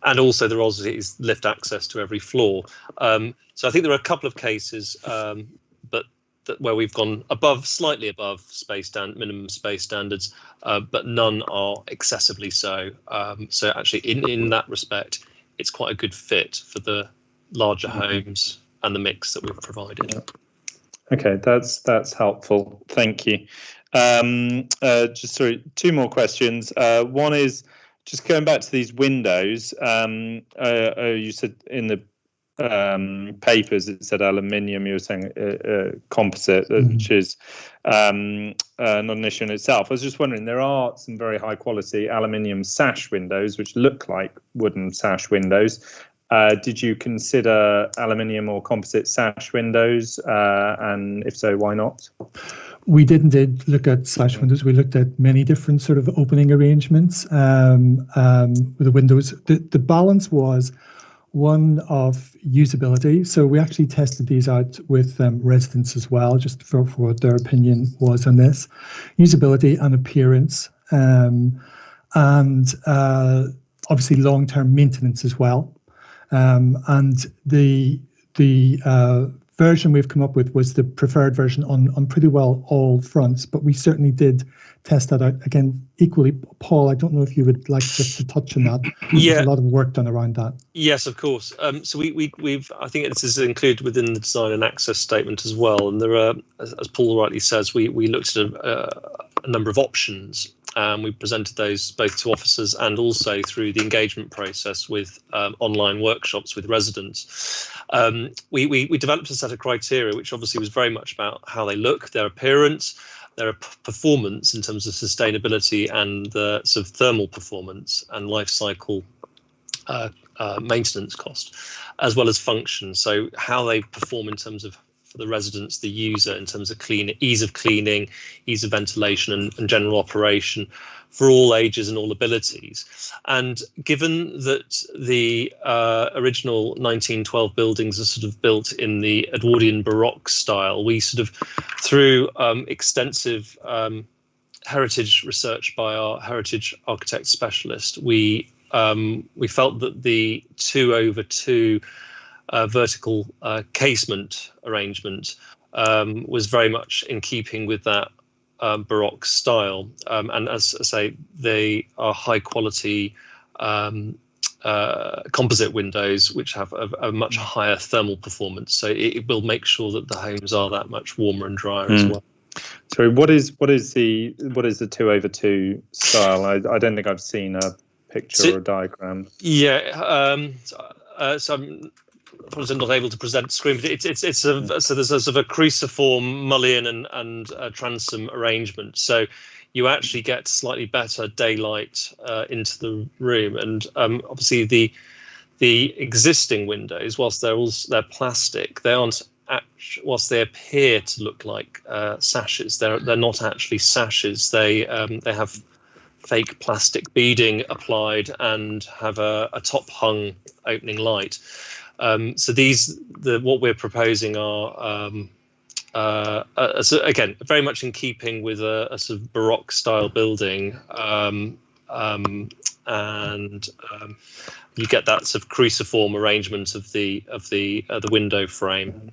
Speaker 12: also there obviously is lift access to every floor. So I think there are a couple of cases, but where we've gone slightly above minimum space standards, but none are excessively so. So actually, in that respect, it's quite a good fit for the larger homes and the mix that we've provided.
Speaker 3: Okay, that's helpful. Thank you. Just sorry, 2 more questions. One is just going back to these windows. You said in the papers it said aluminium. You were saying composite, which is not an issue in itself. I was just wondering, there are some very high quality aluminium sash windows which look like wooden sash windows. Did you consider aluminium or composite sash windows? And if so, why not? We did indeed look at sash windows. We looked at many different sort of opening arrangements with the windows. The balance was one of usability. So we actually tested these out with residents as well, just for what their opinion was on this. Usability and appearance, and obviously long-term maintenance as well. And the
Speaker 11: version we've come up with was the preferred version on pretty well all fronts, but we certainly did test that out again equally. Paul, I don't know if you would like just to touch on that.
Speaker 12: Yeah,
Speaker 11: there's a lot of work done around that.
Speaker 12: Yes, of course. So we've I think this is included within the design and access statement as well. And there are, as Paul rightly says, we looked at a number of options. We presented those both to officers and also through the engagement process with online workshops with residents. We developed a set of criteria, which obviously was very much about how they look, their appearance, their performance in terms of sustainability and the sort of thermal performance and life cycle maintenance cost, as well as function. So how they perform in terms of, for the residents, the user, in terms of ease of cleaning, ease of ventilation and general operation for all ages and all abilities. And given that the original 1912 buildings are sort of built in the Edwardian Baroque style, we sort of, through extensive heritage research by our heritage architect specialist, we felt that the 2/2 vertical casement arrangement was very much in keeping with that Baroque style, and as I say, they are high quality composite windows which have a much higher thermal performance, so it will make sure that the homes are that much warmer and drier as well.
Speaker 3: So what is the 2/2 style? I don't think I've seen a picture or a diagram.
Speaker 12: Yeah, so I'm not able to present screen, but it's so there's a sort of a cruciform mullion and transom arrangement. So you actually get slightly better daylight into the room, and obviously the existing windows, whilst they're plastic, they aren't. Whilst they appear to look like sashes, they're not actually sashes. They have fake plastic beading applied and have a top hung opening light. So what we're proposing are again very much in keeping with a sort of Baroque style building, and you get that sort of cruciform arrangement of the window frame.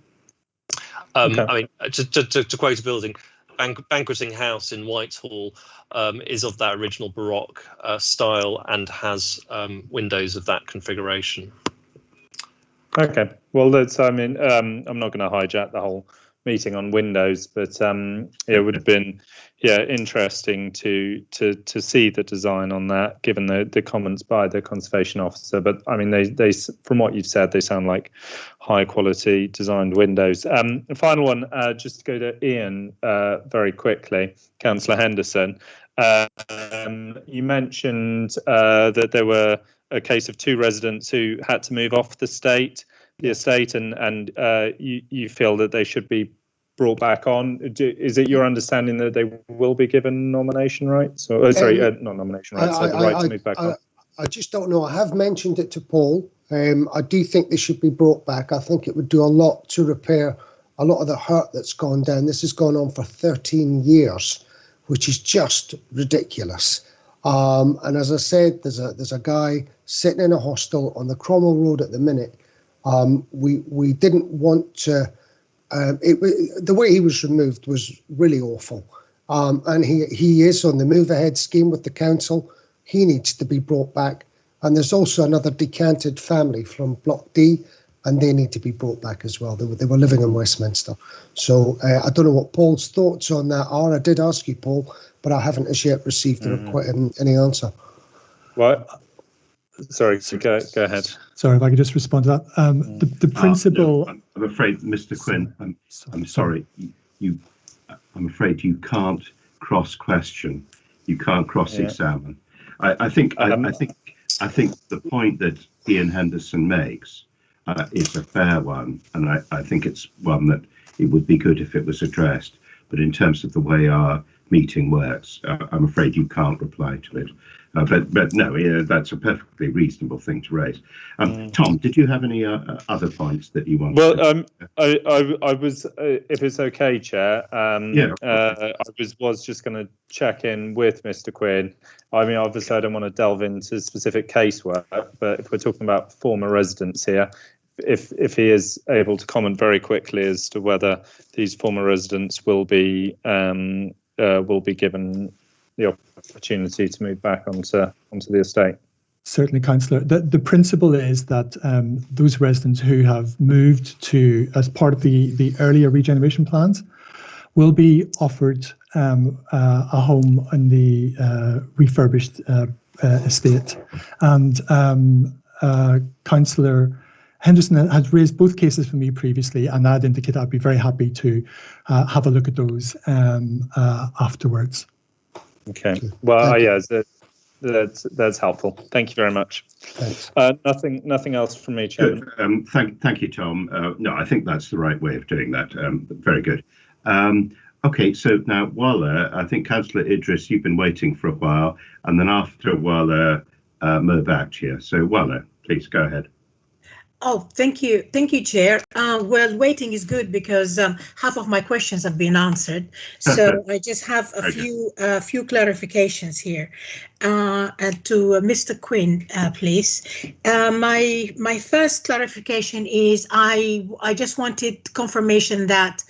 Speaker 12: Okay. I mean, to quote a building, Banqueting House in Whitehall is of that original Baroque style and has windows of that configuration.
Speaker 3: Okay, well, I mean, I'm not going to hijack the whole meeting on windows, but it would have been, interesting to see the design on that, given the comments by the conservation officer. But I mean, they from what you've said, they sound like high quality designed windows. The final one, just to go to Ian very quickly, Councillor Henderson. You mentioned that there were a case of 2 residents who had to move off the estate, and you feel that they should be brought back on. Is it your understanding that they will be given nomination rights? Or not nomination rights, the right to move back on?
Speaker 10: I just don't know. I have mentioned it to Paul. I do think they should be brought back. I think it would do a lot to repair a lot of the hurt that's gone down. This has gone on for 13 years, which is just ridiculous. And as I said, there's a guy sitting in a hostel on the Cromwell Road at the minute. We didn't want to. The way he was removed was really awful. And he is on the move ahead scheme with the council. He needs to be brought back. And there's also another decanted family from Block D, and they need to be brought back as well. They were living in Westminster. So I don't know what Paul's thoughts on that are. I did ask you, Paul, but I haven't as yet received any answer.
Speaker 3: Well, sorry, go ahead.
Speaker 11: Sorry, if I could just respond to that. The principle.
Speaker 1: No, I'm afraid, Mr. Quinn. I'm sorry. I'm afraid you can't cross-question. You can't cross-examine. I think the point that Ian Henderson makes is a fair one, and I think it's one that it would be good if it was addressed. But in terms of the way our meeting works, I'm afraid you can't reply to it. But no, that's a perfectly reasonable thing to raise. Tom, did you have any other points that you wanted?
Speaker 3: Well, I was, if it's okay, Chair. I was just going to check in with Mr. Quinn. I mean, obviously, I don't want to delve into specific casework, but if we're talking about former residents here, if he is able to comment very quickly as to whether these former residents will be given the opportunity to move back onto the estate.
Speaker 11: Certainly, Councillor. The principle is that those residents who have moved to, as part of the earlier regeneration plans, will be offered a home in the refurbished estate. And Councillor Henderson had raised both cases for me previously, and I'd indicated I'd be very happy to have a look at those afterwards.
Speaker 3: Okay. Well, yeah, that's helpful. Thank you very much.
Speaker 10: Thanks.
Speaker 3: Nothing else from me, Chairman.
Speaker 1: Thank you, Tom. No, I think that's the right way of doing that. Very good. Okay, so now Wala, I think Councillor Idris, you've been waiting for a while, and then after Wala, Mervaktia. So Wala, please go ahead.
Speaker 4: Oh, thank you, Chair. Well, waiting is good because half of my questions have been answered. So I just have a few clarifications here. And to Mr. Quinn, please. My first clarification is I just wanted confirmation that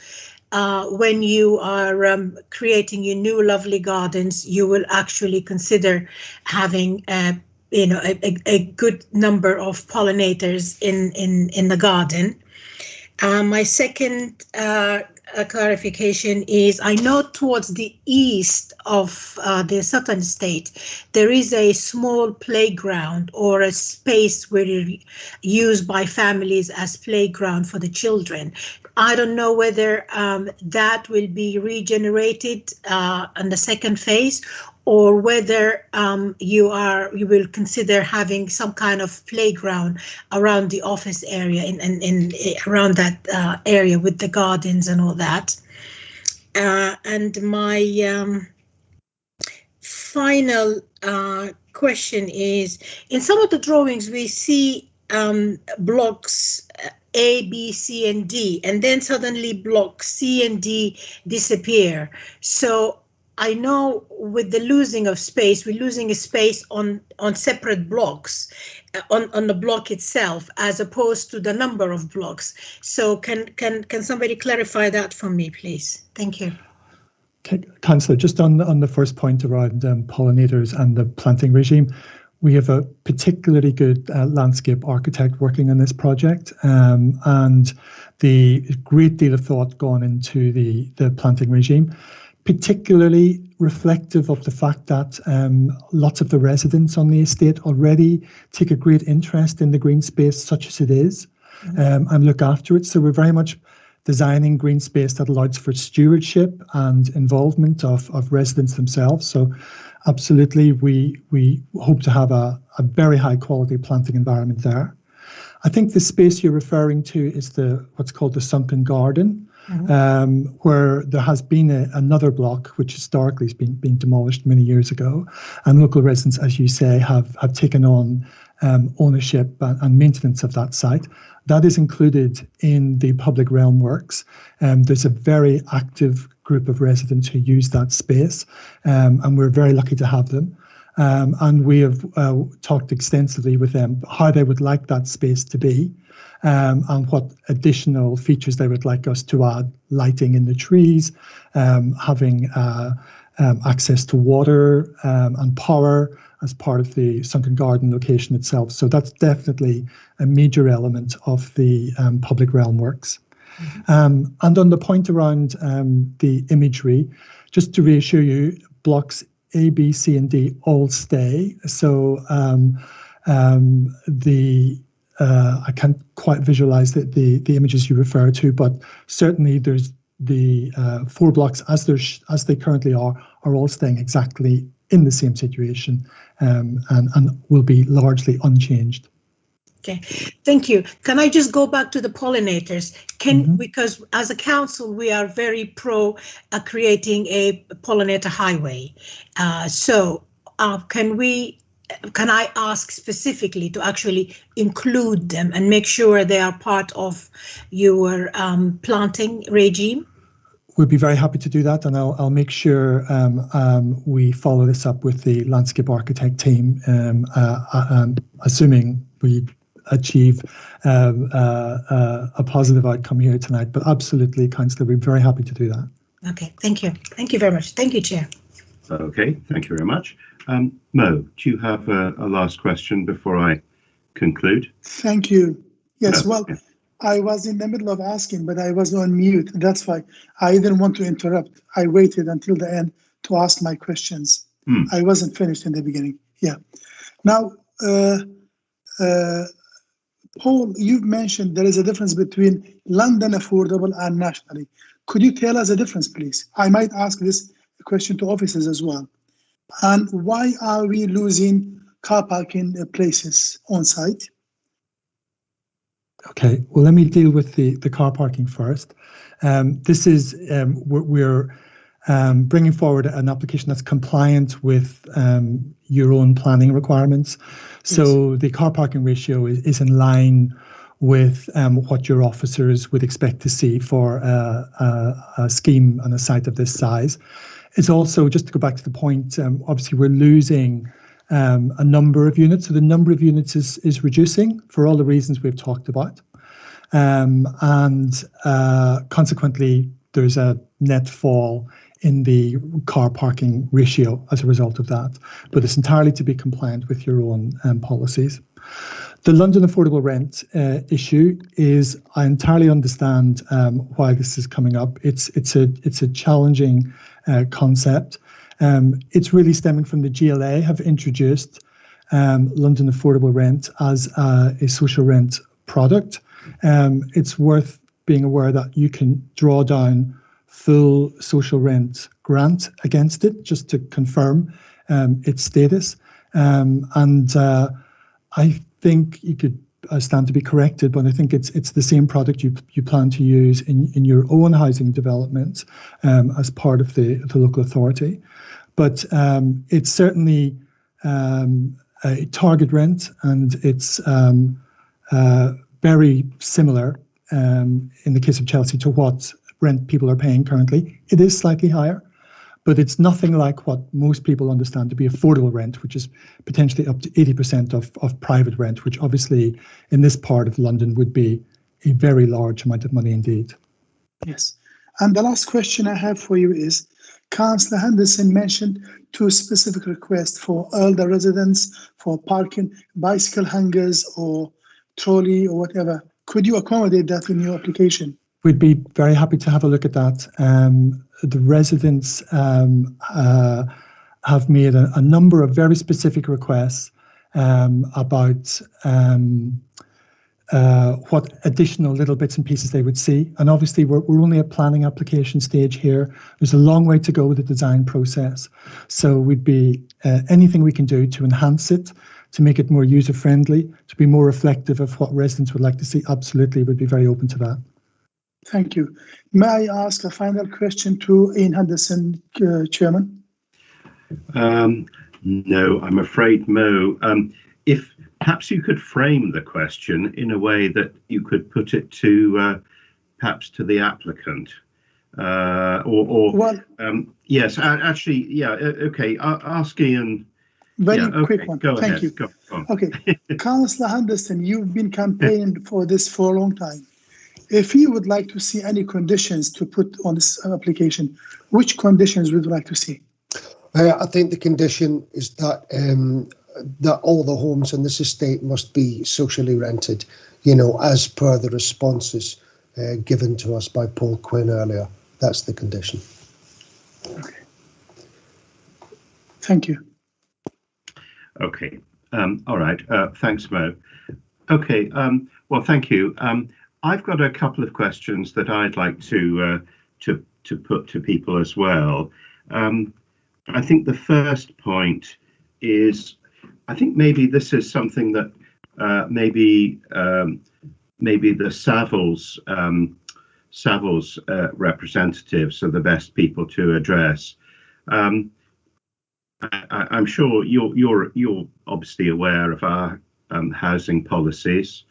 Speaker 4: when you are creating your new lovely gardens, you will actually consider having a good number of pollinators in the garden. My second clarification is I know towards the east of the Sutton estate there is a small playground or a space where used by families as playground for the children. I don't know whether that will be regenerated in the second phase, or whether you will consider having some kind of playground around the office area in around that area with the gardens and all that. And my final question is, in some of the drawings we see blocks A, B, C, and D, and then suddenly blocks C and D disappear. So I know with the losing of space, we're losing a space on separate blocks, on the block itself, as opposed to the number of blocks. So can somebody clarify that for me, please? Thank you.
Speaker 11: Okay, Councillor, just on the first point around pollinators and the planting regime, we have a particularly good landscape architect working on this project, and the great deal of thought gone into the planting regime, particularly reflective of the fact that lots of the residents on the estate already take a great interest in the green space such as it is, and look after it. So we're very much designing green space that allows for stewardship and involvement of residents themselves. So absolutely, we hope to have a very high quality planting environment there. I think the space you're referring to is what's called the sunken garden, where there has been another block which historically has been demolished many years ago, and local residents, as you say, have taken on ownership and maintenance of that site. That is included in the public realm works. There's a very active group of residents who use that space, and we're very lucky to have them. And we have talked extensively with them how they would like that space to be, and what additional features they would like us to add: lighting in the trees, having access to water and power as part of the sunken garden location itself. So that's definitely a major element of the public realm works. And on the point around the imagery, just to reassure you, blocks A, B, C, and D all stay. So I can't quite visualize the images you refer to, but certainly there's the 4 blocks as they currently are all staying exactly in the same situation, and will be largely unchanged.
Speaker 4: Okay, thank you. Can I just go back to the pollinators? Because as a council, we are very pro creating a pollinator highway. Can I ask specifically to actually include them and make sure they are part of your planting regime?
Speaker 11: We'd be very happy to do that, and I'll make sure we follow this up with the landscape architect team, assuming we achieve a positive outcome here tonight. But absolutely, Councillor, we're very happy to do that.
Speaker 4: Okay, thank you. Thank you very much. Thank you, Chair.
Speaker 1: Okay, thank you very much. Mo, do you have a last question before I conclude?
Speaker 2: Thank you. Yes,
Speaker 1: No.
Speaker 2: well, I was in the middle of asking, but I was on mute. That's why I didn't want to interrupt. I waited until the end to ask my questions. I wasn't finished in the beginning. Yeah. Now, Paul, you've mentioned there is a difference between London affordable and nationally. Could you tell us the difference, please? I might ask this question to officers as well. And why are we losing car parking places on site?
Speaker 11: Okay, well, let me deal with the car parking first. This is, we're bringing forward an application that's compliant with your own planning requirements. So yes. The car parking ratio is in line with what your officers would expect to see for a scheme and a site of this size. It's also, just to go back to the point, obviously we're losing a number of units. So the number of units is reducing for all the reasons we've talked about. And consequently, there's a net fall in the car parking ratio as a result of that. But it's entirely to be compliant with your own policies. The London affordable rent issue is, I entirely understand why this is coming up. It's a challenging concept. It's really stemming from the GLA have introduced London affordable rent as a social rent product. It's worth being aware that you can draw down full social rent grant against it just to confirm its status. I think you could stand to be corrected, but I think it's the same product you plan to use in your own housing development as part of the local authority. But it's certainly a target rent, and it's very similar in the case of Chelsea to what rent people are paying currently. It is slightly higher, but it's nothing like what most people understand to be affordable rent, which is potentially up to 80% of private rent, which obviously in this part of London would be a very large amount of money indeed.
Speaker 2: Yes. And the last question I have for you is, Councillor Henderson mentioned 2 specific requests for elder residents for parking, bicycle hangers or trolley or whatever. Could you accommodate that in your application?
Speaker 11: We'd be very happy to have a look at that. The residents have made a number of very specific requests about what additional little bits and pieces they would see. And obviously, we're only at planning application stage here. There's a long way to go with the design process. So we'd be anything we can do to enhance it, to make it more user-friendly, to be more reflective of what residents would like to see. Absolutely, we'd be very open to that.
Speaker 2: Thank you. May I ask a final question to Ian Henderson, Chairman?
Speaker 1: No, I'm afraid, Mo. If perhaps you could frame the question in a way that you could put it to perhaps to the applicant, yes, actually, yeah, okay. Ask Ian.
Speaker 2: Very quick one.
Speaker 1: Go
Speaker 2: Thank
Speaker 1: ahead.
Speaker 2: you.
Speaker 1: Go on.
Speaker 2: Okay, Councillor Henderson, you've been campaigning for this for a long time. If you would like to see any conditions to put on this application, which conditions would you like to see?
Speaker 10: I think the condition is that that all the homes in this estate must be socially rented, as per the responses given to us by Paul Quinn earlier. That's the condition.
Speaker 2: Okay. Thank you.
Speaker 1: Okay. All right. Thanks, Mo. Okay. Well, thank you. I've got a couple of questions that I'd like to put to people as well. I think the first point is, I think maybe this is something that maybe the Savills representatives are the best people to address. I'm sure you're obviously aware of our housing policies.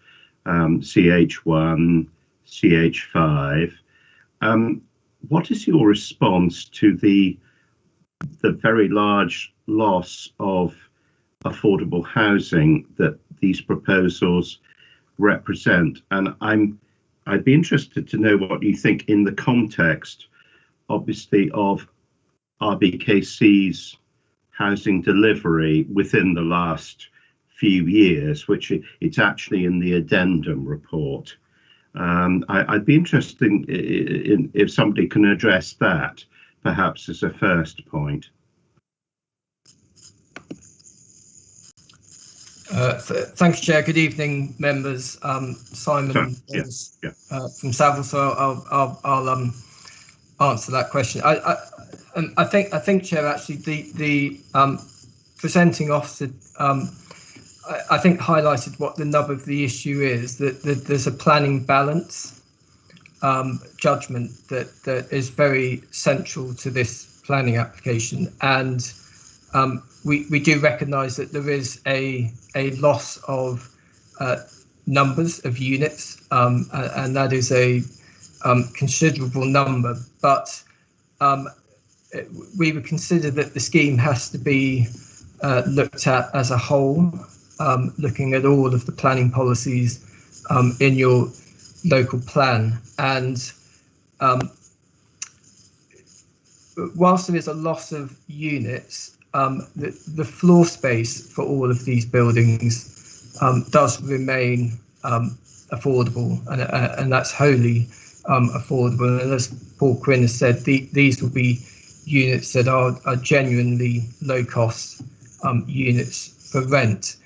Speaker 1: CH1, CH5. What is your response to the very large loss of affordable housing that these proposals represent. And I'd be interested to know what you think in the context, obviously, of RBKC's housing delivery within the last few years, which it's actually in the addendum report. I'd be interested in if somebody can address that, perhaps as a first point.
Speaker 14: Thank you, Chair. Good evening, members. Simon from Savile, so I'll answer that question. I think, Chair, actually the presenting officer I think highlighted what the nub of the issue is, that there's a planning balance judgment that is very central to this planning application, and we do recognise that there is a loss of numbers of units, and that is a considerable number, but we would consider that the scheme has to be looked at as a whole, looking at all of the planning policies in your local plan. And whilst there is a loss of units, the floor space for all of these buildings does remain affordable, and that's wholly affordable. And as Paul Quinn has said, these will be units that are genuinely low cost units for rent.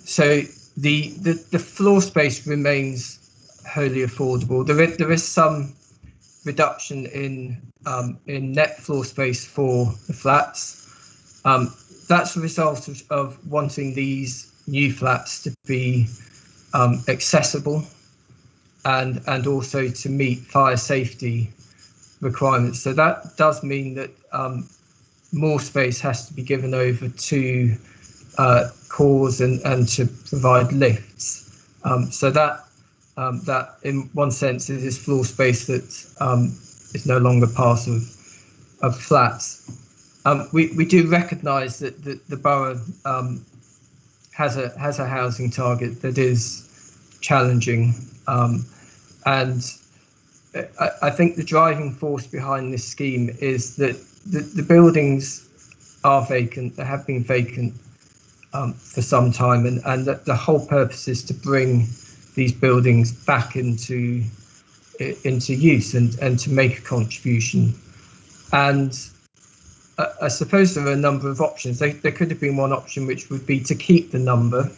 Speaker 14: So the floor space remains wholly affordable. There is some reduction in net floor space for the flats. That's a result of wanting these new flats to be accessible and also to meet fire safety requirements. So that does mean that more space has to be given over to cores and to provide lifts. So that in one sense is floor space that is no longer part of flats. We do recognise that the borough has a housing target that is challenging, and I think the driving force behind this scheme is that the buildings are vacant. They have been vacant for some time, and that the whole purpose is to bring these buildings back into use and to make a contribution. And I suppose there are a number of options. There could have been one option, which would be to keep the number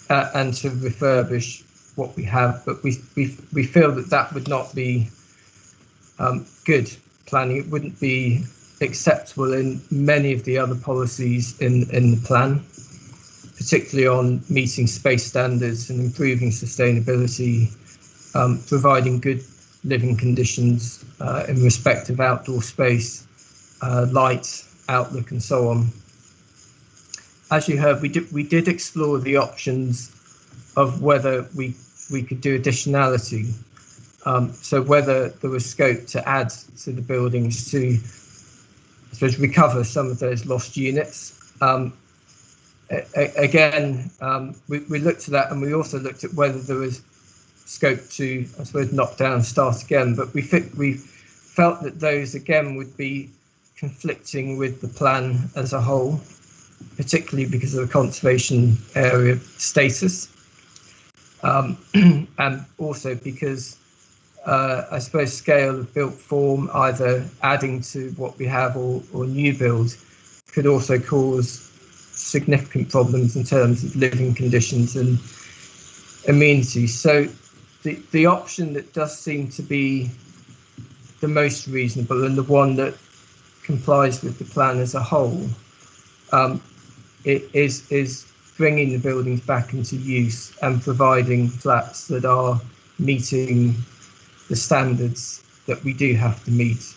Speaker 14: and to refurbish what we have, but we feel that would not be good planning. It wouldn't be acceptable in many of the other policies in the plan, particularly on meeting space standards and improving sustainability, providing good living conditions in respect of outdoor space, light, outlook, and so on. As you heard, we did explore the options of whether we could do additionality, so whether there was scope to add to the buildings to, I suppose, recover some of those lost units. Again, we looked at that, and we also looked at whether there was scope to, I suppose, knock down and start again, but we felt that those again would be conflicting with the plan as a whole, particularly because of the conservation area status, and also because I suppose scale of built form, either adding to what we have or new build, could also cause significant problems in terms of living conditions and amenities. So the option that does seem to be the most reasonable and the one that complies with the plan as a whole is bringing the buildings back into use and providing flats that are meeting the standards that we do have to meet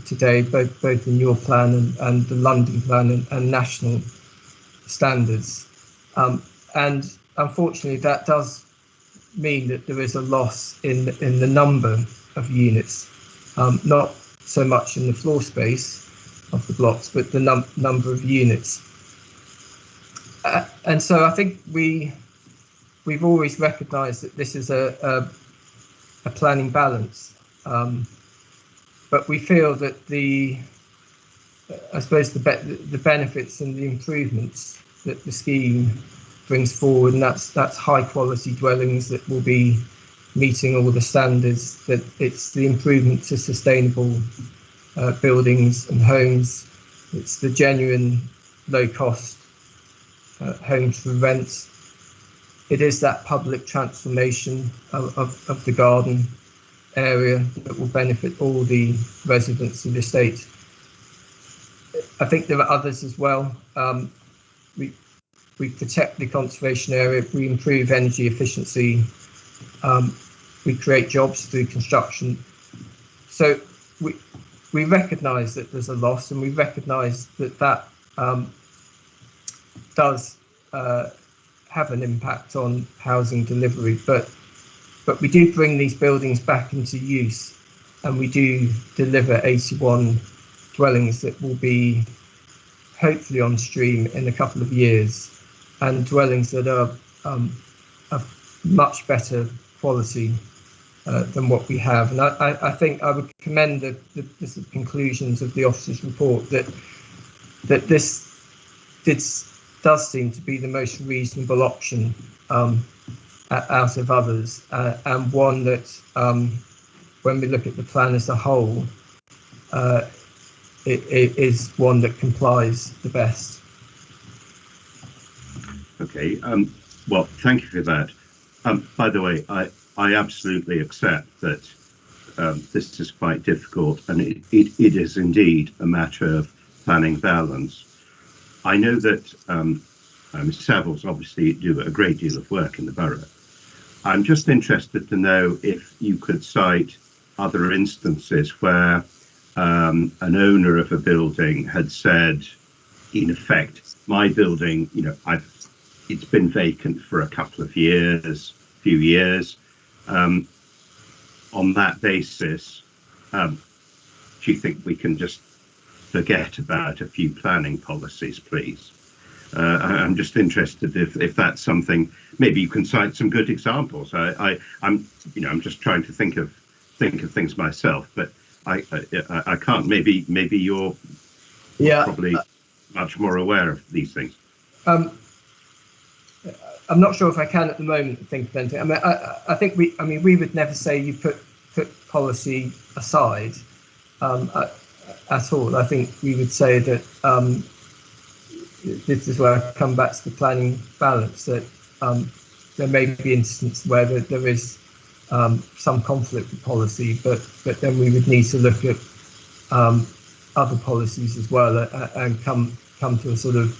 Speaker 14: today, both in your plan and the London plan and national standards. And unfortunately, that does mean that there is a loss in the number of units, not so much in the floor space of the blocks, but the number of units. And so I think we we've always recognised that this is a planning balance, but we feel that I suppose the benefits and the improvements that the scheme brings forward, and that's high quality dwellings that will be meeting all the standards, that it's the improvement to sustainable buildings and homes, it's the genuine low cost homes for rent, it is that public transformation of the garden area that will benefit all the residents of the estate. I think there are others as well. We protect the conservation area, we improve energy efficiency, we create jobs through construction. So we recognise that there's a loss, and we recognise that does have an impact on housing delivery, but we do bring these buildings back into use, and we do deliver 81 dwellings that will be hopefully on stream in a couple of years, and dwellings that are of much better quality than what we have. And I think I would commend the conclusions of the officer's report that this does seem to be the most reasonable option out of others, and one that when we look at the plan as a whole, it is one that complies the best.
Speaker 1: Okay, well, thank you for that. By the way, I absolutely accept that this is quite difficult, and it is indeed a matter of planning balance. I know that Savills obviously do a great deal of work in the borough. I'm just interested to know if you could cite other instances where an owner of a building had said, in effect, my building, it's been vacant for a couple of years, few years. On that basis, do you think we can just forget about a few planning policies, please? I'm just interested if that's something. Maybe you can cite some good examples. I'm just trying to think of things myself, but I can't. Maybe you're probably much more aware of these things.
Speaker 14: I'm not sure if I can at the moment think of anything. I think we would never say you put policy aside at all. I think we would say that this is where I come back to the planning balance, that there may be instances where there is some conflict with policy, but then we would need to look at other policies as well and come to a sort of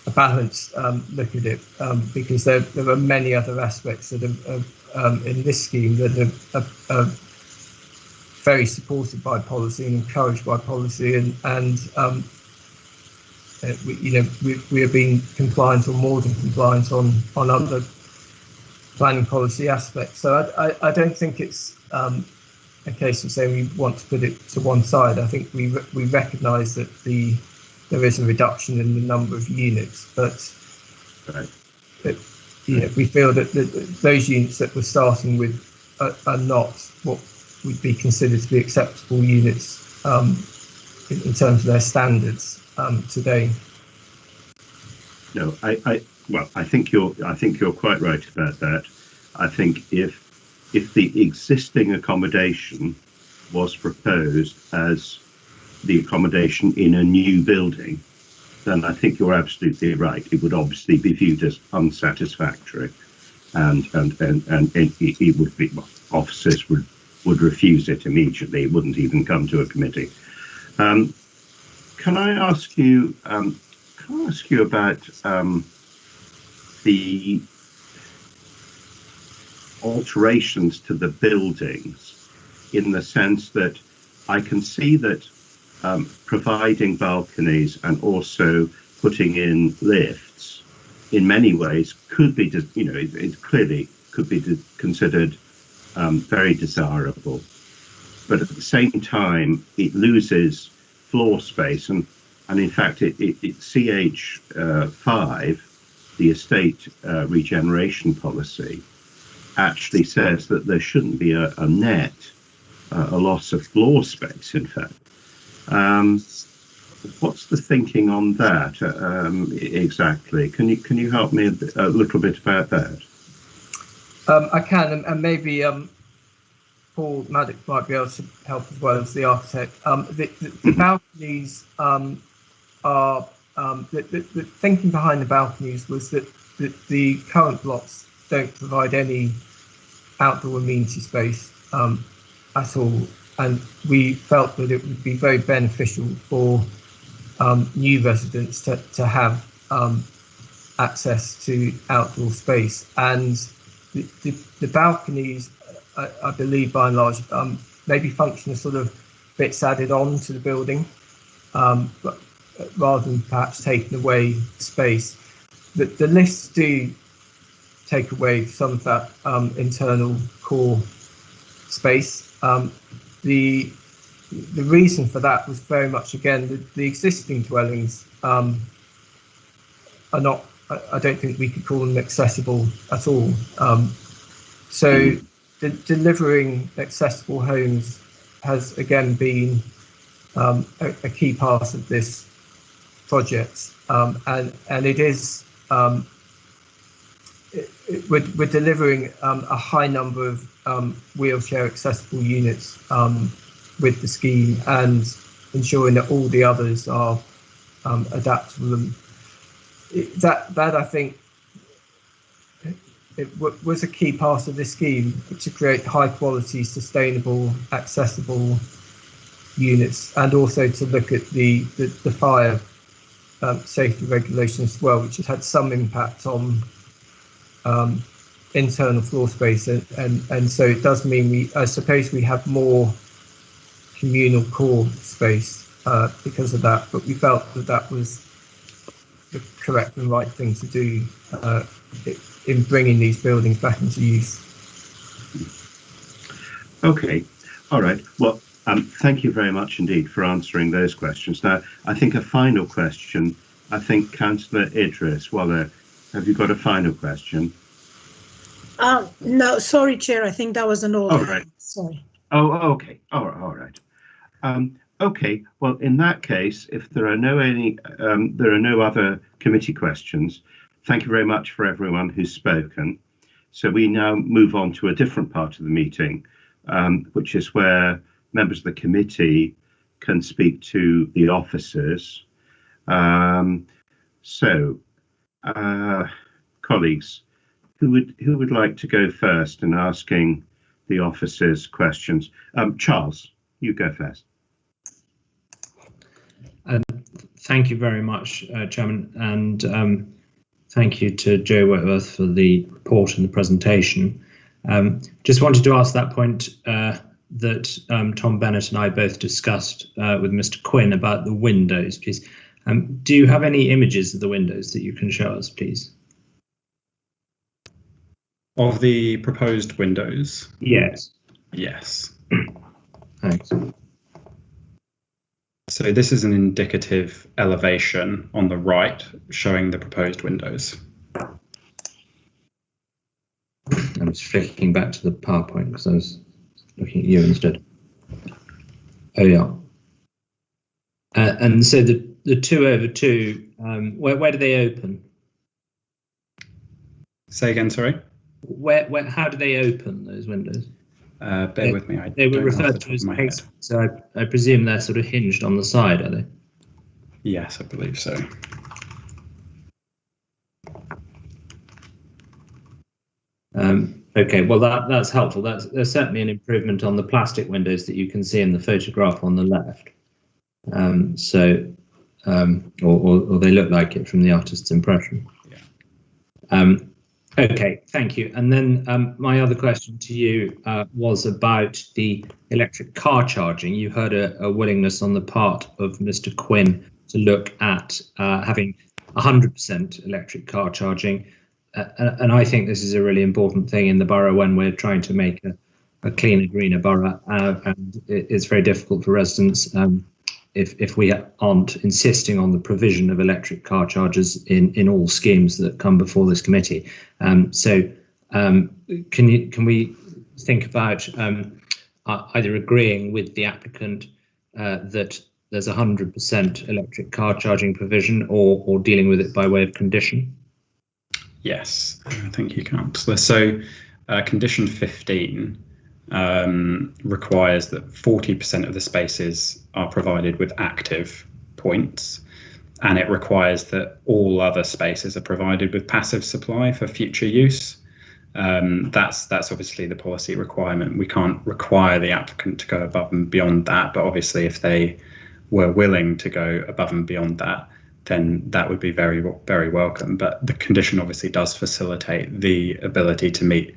Speaker 14: a balanced look at it, because there are many other aspects that are in this scheme that are very supported by policy and encouraged by policy, and we are being compliant or more than compliant on other planning policy aspects. So I don't think it's a case of saying we want to put it to one side. I think we recognise that there is a reduction in the number of units, but we feel that those units that we're starting with are not what would be considered to be acceptable units in terms of their standards today.
Speaker 1: No, I think you're quite right about that. I think if the existing accommodation was proposed as the accommodation in a new building, then I think you're absolutely right. It would obviously be viewed as unsatisfactory, and it would be, officers would refuse it immediately. It wouldn't even come to a committee. Can I ask you about the alterations to the buildings, in the sense that I can see that providing balconies and also putting in lifts in many ways could be, it clearly could be considered very desirable, but at the same time it loses floor space, and in fact it CH5 the estate regeneration policy actually says that there shouldn't be a net, a loss of floor space, in fact. What's the thinking on that exactly? Can you help me a little bit about that?
Speaker 14: I can, and maybe Paul Maddox might be able to help as well as the architect. The balconies are the thinking behind the balconies was that the current blocks don't provide any outdoor amenity space at all, and we felt that it would be very beneficial for new residents to have access to outdoor space. And the balconies, I believe by and large, maybe function as sort of bits added on to the building, but rather than perhaps taking away space. The lifts do take away some of that internal core space. The reason for that was very much, again, the existing dwellings are not, I don't think we could call them accessible at all. So delivering accessible homes has again been a key part of this project, and it is we're delivering a high number of wheelchair accessible units with the scheme, and ensuring that all the others are adaptable. And that I think it was a key part of this scheme, to create high quality, sustainable, accessible units, and also to look at the fire safety regulations as well, which has had some impact on internal floor space, and so it does mean I suppose we have more communal core space because of that, but we felt that was the correct and right thing to do in bringing these buildings back into use.
Speaker 1: Okay, all right. Well, thank you very much indeed for answering those questions. Now, I think a final question. I think Councillor Idris, have you got a final question?
Speaker 4: No, sorry, Chair. I think that was an old.
Speaker 1: All right.
Speaker 4: Sorry.
Speaker 1: Oh, okay. All right. Okay. Well, in that case, if there are no other committee questions, thank you very much for everyone who's spoken. So we now move on to a different part of the meeting, which is where members of the committee can speak to the officers. Colleagues, who would like to go first in asking the officers questions? Charles, you go first.
Speaker 5: Thank you very much, Chairman, and thank you to Joe Whitworth for the report and the presentation. Just wanted to ask that point that Tom Bennett and I both discussed with Mr. Quinn about the windows, please. Do you have any images of the windows that you can show us, please?
Speaker 6: Of the proposed windows?
Speaker 5: Yes.
Speaker 6: Yes.
Speaker 5: Thanks.
Speaker 6: So this is an indicative elevation on the right showing the proposed windows.
Speaker 5: I'm just flicking back to the PowerPoint because I was looking at you instead. Oh yeah. And so the 2/2, where do they open?
Speaker 6: Say again, sorry?
Speaker 5: How do they open, those windows?
Speaker 6: Bear with me.
Speaker 5: They were referred to as casements, so I presume they're sort of hinged on the side, are they?
Speaker 6: Yes, I believe so.
Speaker 5: Okay, well that's helpful. There's certainly an improvement on the plastic windows that you can see in the photograph on the left. Or they look like it from the artist's impression. Yeah. Okay, thank you. And then my other question to you was about the electric car charging. You heard a willingness on the part of Mr. Quinn to look at having 100% electric car charging. And I think this is a really important thing in the borough when we're trying to make a cleaner, greener borough. And it's very difficult for residents if we aren't insisting on the provision of electric car chargers in all schemes that come before this committee. Can we think about either agreeing with the applicant that there's 100% electric car charging provision, or dealing with it by way of condition?
Speaker 6: Yes, thank you, Councillor. So condition 15 requires that 40% of the spaces are provided with active points, and it requires that all other spaces are provided with passive supply for future use. That's obviously the policy requirement. We can't require the applicant to go above and beyond that, but obviously if they were willing to go above and beyond that, then that would be very, very welcome. But the condition obviously does facilitate the ability to meet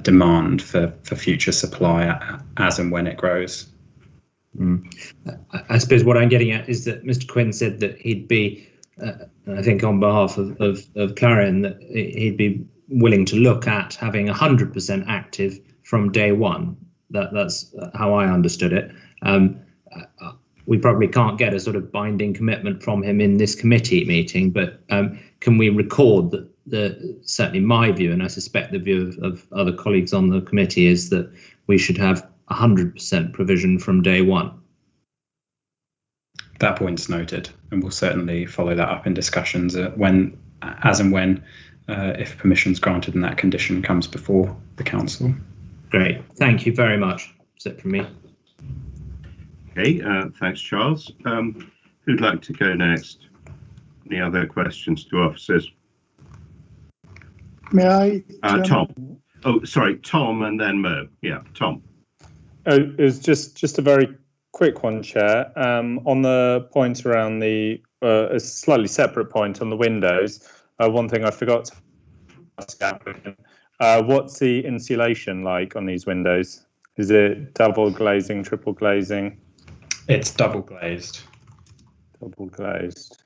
Speaker 6: demand for future supply as and when it grows.
Speaker 5: I suppose what I'm getting at is that Mr. Quinn said that he'd be, I think on behalf of Clarion, that he'd be willing to look at having 100% active from day one. That's how I understood it. We probably can't get a sort of binding commitment from him in this committee meeting, but can we record that certainly my view, and I suspect the view of other colleagues on the committee, is that we should have 100% provision from day one?
Speaker 6: That point's noted, and we'll certainly follow that up in discussions as and when if permission's granted and that condition comes before the council.
Speaker 5: Great, thank you very much. That's it from me.
Speaker 1: Okay, thanks, Charles. Who'd like to go next? Any other questions to officers?
Speaker 2: May I?
Speaker 1: Tom. Oh, sorry, Tom, and then Mo. Yeah, Tom.
Speaker 3: It was just a very quick one, Chair. On the point around a slightly separate point on the windows, one thing I forgot to ask the applicant, what's the insulation like on these windows? Is it double glazing, triple glazing?
Speaker 6: It's double glazed.
Speaker 3: Double glazed.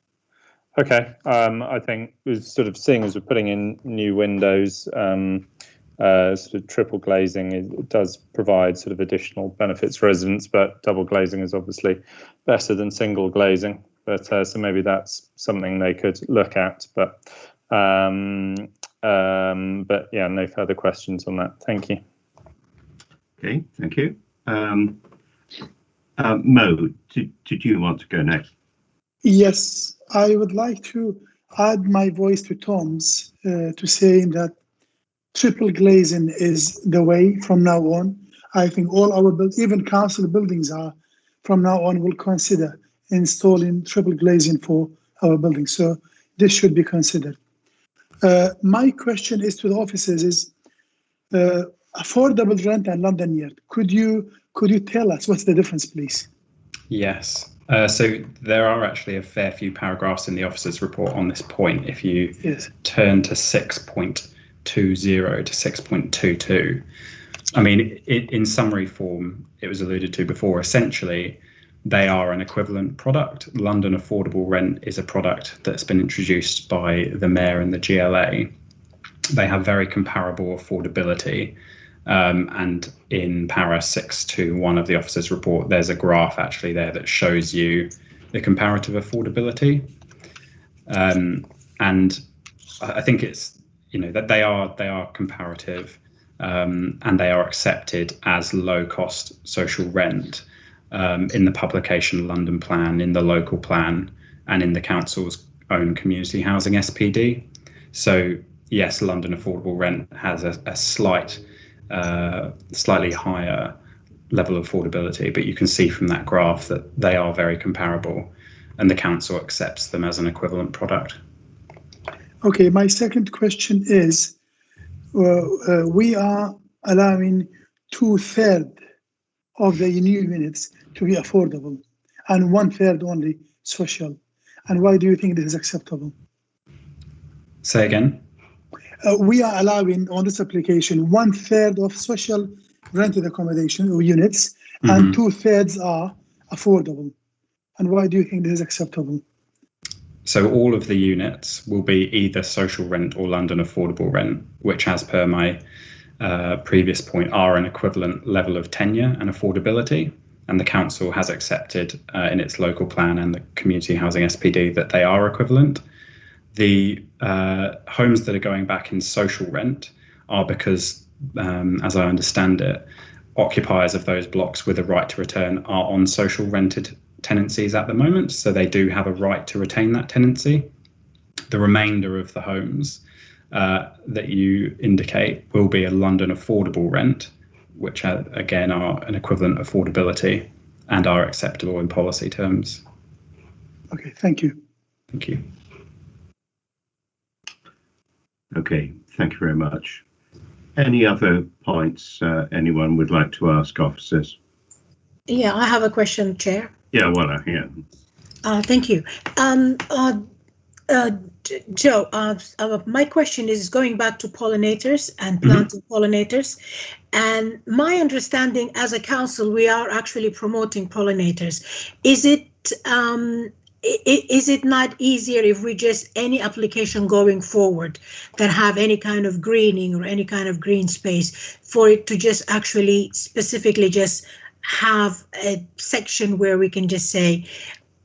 Speaker 3: Okay. I think it was sort of seeing as we're putting in new windows, sort of triple glazing, it does provide sort of additional benefits for residents, but double glazing is obviously better than single glazing. But so maybe that's something they could look at. But yeah, no further questions on that. Thank you.
Speaker 1: Okay, thank you. Mo, did you want to go next?
Speaker 2: Yes, I would like to add my voice to Tom's to saying that triple glazing is the way from now on. I think all our even council buildings are from now on will consider installing triple glazing for our buildings. So this should be considered. My question is to the officers is affordable rent and London Yard. Could you tell us what's the difference, please?
Speaker 6: Yes. So there are actually a fair few paragraphs in the officer's report on this point. If you turn to 6.20 to 6.22, I mean, in summary form, it was alluded to before, essentially, they are an equivalent product. London Affordable Rent is a product that's been introduced by the Mayor and the GLA. They have very comparable affordability. And in para 6.21 of the officer's report, there's a graph actually there that shows you the comparative affordability. And I think it's, that they are comparative and they are accepted as low cost social rent in the publication London Plan, in the local plan, and in the council's own community housing SPD. So yes, London Affordable Rent has a slightly higher level of affordability, but you can see from that graph that they are very comparable and the council accepts them as an equivalent product.
Speaker 2: Okay, my second question is, we are allowing 2/3 of the new units to be affordable and 1/3 only social. And why do you think this is acceptable?
Speaker 6: Say again?
Speaker 2: We are allowing on this application 1/3 of social rented accommodation or units, and 2/3 are affordable. And why do you think this is acceptable?
Speaker 6: So all of the units will be either social rent or London Affordable Rent, which, as per my previous point, are an equivalent level of tenure and affordability. and the council has accepted in its local plan and the community housing SPD that they are equivalent. The homes that are going back in social rent are because, as I understand it, occupiers of those blocks with a right to return are on social rented tenancies at the moment, so they do have a right to retain that tenancy. The remainder of the homes that you indicate will be a London affordable rent, which again are an equivalent affordability and are acceptable in policy terms.
Speaker 2: Okay, thank you.
Speaker 6: Thank you.
Speaker 1: Okay, thank you very much. Any other points anyone would like to ask officers?
Speaker 4: Yeah, I have a question, Chair.
Speaker 1: Yeah, well, yeah.
Speaker 4: Thank you. Joe, my question is going back to pollinators and planting pollinators. And my understanding as a council, we are actually promoting pollinators. Is it not easier if we just any application going forward that have any kind of greening or any kind of green space for it to just actually specifically just have a section where we can just say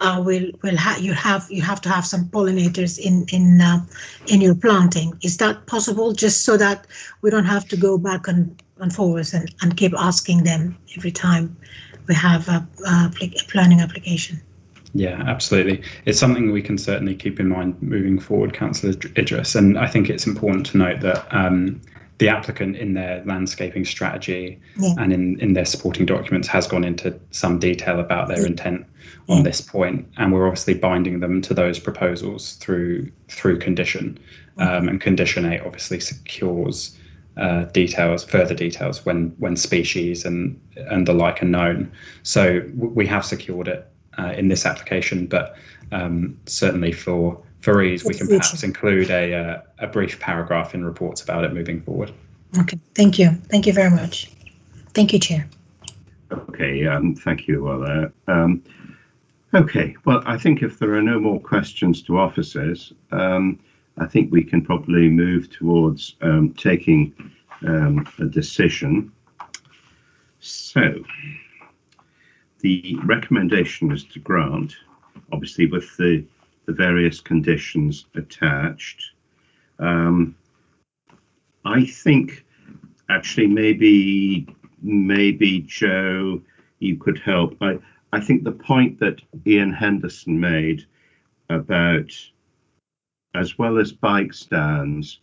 Speaker 4: you have to have some pollinators in your planting? Is that possible, just so that we don't have to go back and forwards and keep asking them every time we have a planning application?
Speaker 6: Yeah, absolutely. It's something we can certainly keep in mind moving forward, Councillor Idris. And I think it's important to note that the applicant in their landscaping strategy and in their supporting documents has gone into some detail about their intent on this point. And we're obviously binding them to those proposals through condition. And condition 8 obviously secures further details when species and the like are known. So we have secured it in this application, but certainly for ease, we can perhaps include a brief paragraph in reports about it moving forward.
Speaker 4: Okay, thank you. Thank you very much. Thank you, Chair.
Speaker 1: Okay, thank you, Ola. Okay, well, I think if there are no more questions to officers, I think we can probably move towards taking a decision. So, the recommendation is to grant, obviously with the various conditions attached. I think actually maybe Joe, you could help. I think the point that Ian Henderson made about, as well as bike stands,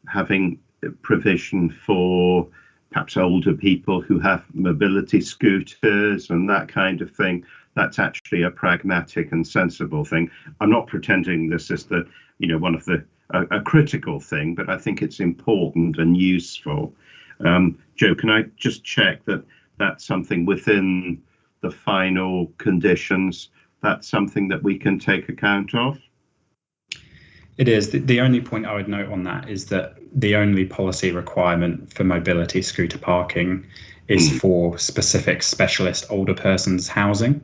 Speaker 1: having provision for perhaps older people who have mobility scooters and that kind of thing, that's actually a pragmatic and sensible thing. I'm not pretending this is one of a critical thing, but I think it's important and useful. Joe, can I just check that that's something within the final conditions, that's something that we can take account of?
Speaker 6: It is. The only point I would note on that is that the only policy requirement for mobility scooter parking is for specific specialist older persons housing.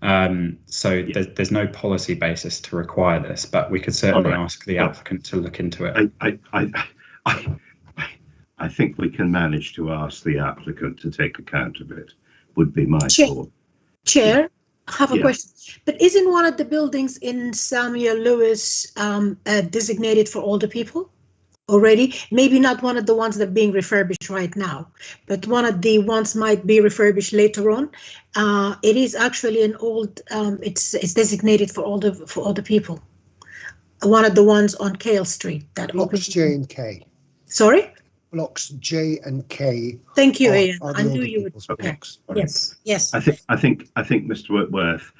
Speaker 6: So there's no policy basis to require this, but we could certainly ask the applicant to look into it.
Speaker 1: I think we can manage to ask the applicant to take account of it, would be my thought.
Speaker 4: Chair, I have a question. But isn't one of the buildings in Samuel Lewis designated for older people already? Maybe not one of the ones that are being refurbished right now, but one of the ones might be refurbished later on. It is actually an old, it's designated for older people. One of the ones on Kale Street. That
Speaker 10: Blocks J and K.
Speaker 4: Sorry?
Speaker 10: Blocks J and K.
Speaker 4: Thank you, Ian. I knew you would.
Speaker 1: Okay.
Speaker 4: Yes, yes.
Speaker 1: I think Mr. Whitworth,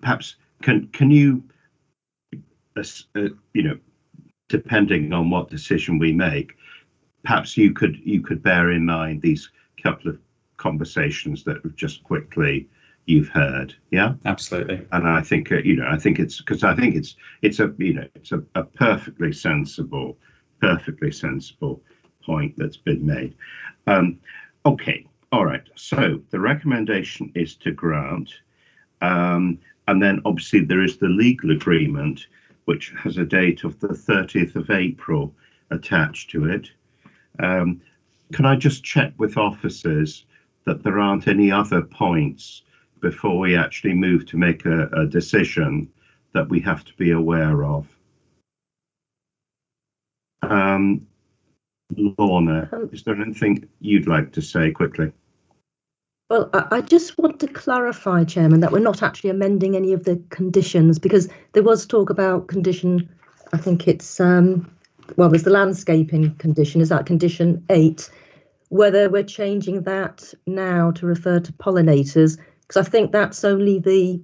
Speaker 1: perhaps can you, depending on what decision we make, perhaps you could bear in mind these couple of conversations that you've heard. Yeah,
Speaker 6: absolutely.
Speaker 1: And I think I think it's a perfectly sensible point that's been made. Okay, all right. So the recommendation is to grant, and then obviously there is the legal agreement, which has a date of the 30th of April attached to it. Can I just check with officers that there aren't any other points before we actually move to make a decision that we have to be aware of? Lorna, is there anything you'd like to say quickly?
Speaker 9: Well, I just want to clarify, Chairman, that we're not actually amending any of the conditions, because there was talk about condition, I think it's, well, there's the landscaping condition, is that condition 8, whether we're changing that now to refer to pollinators, because I think that's only the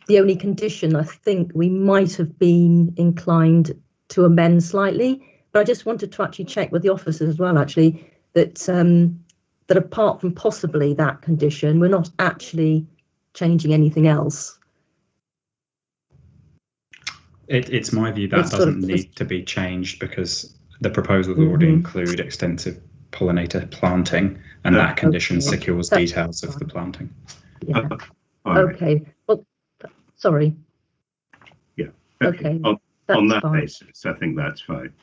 Speaker 9: only condition I think we might have been inclined to amend slightly. But I just wanted to actually check with the officers as well, actually, that that apart from possibly that condition, we're not actually changing anything else.
Speaker 6: It's my view that doesn't need to be changed, because the proposals already include extensive pollinator planting, and that condition secures details of the planting.
Speaker 9: Yeah. Okay. Well, sorry.
Speaker 1: Yeah.
Speaker 9: Okay.
Speaker 1: On that
Speaker 9: fine.
Speaker 1: basis, I think that's fine.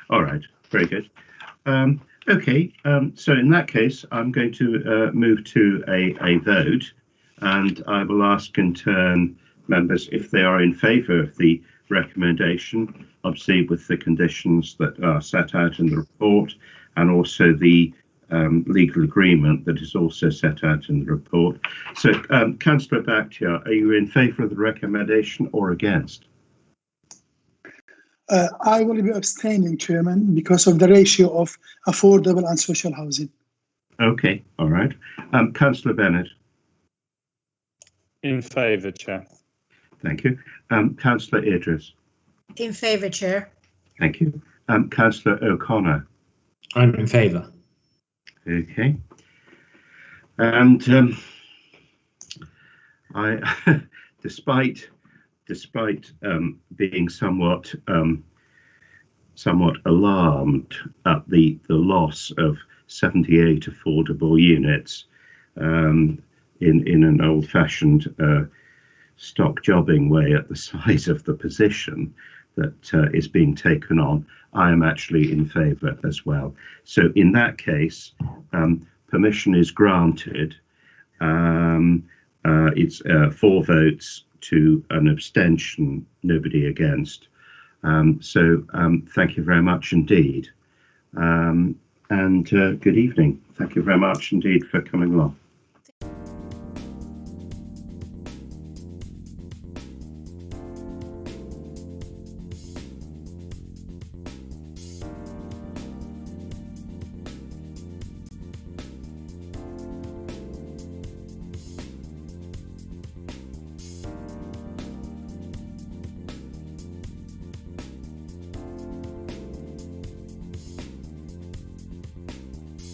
Speaker 1: All right. Very good. Okay. So in that case, I'm going to move to a vote, and I will ask in turn members if they are in favour of the recommendation, obviously with the conditions that are set out in the report, and also the legal agreement that is also set out in the report. So, Councillor Bakhtiar, are you in favour of the recommendation or against?
Speaker 2: I will be abstaining, Chairman, because of the ratio of affordable and social housing.
Speaker 1: Okay, all right. Councillor Bennett.
Speaker 3: In favour, Chair.
Speaker 1: Thank you. Councillor Idris.
Speaker 4: In favour, Chair.
Speaker 1: Thank you. Councillor O'Connor.
Speaker 5: I'm in favour.
Speaker 1: Okay. And I, despite being somewhat alarmed at the loss of 78 affordable units in an old-fashioned stock jobbing way at the size of the position that is being taken on, I am actually in favour as well. So in that case, permission is granted. It's 4 votes to an abstention, nobody against. So thank you very much indeed. And good evening. Thank you very much indeed for coming along.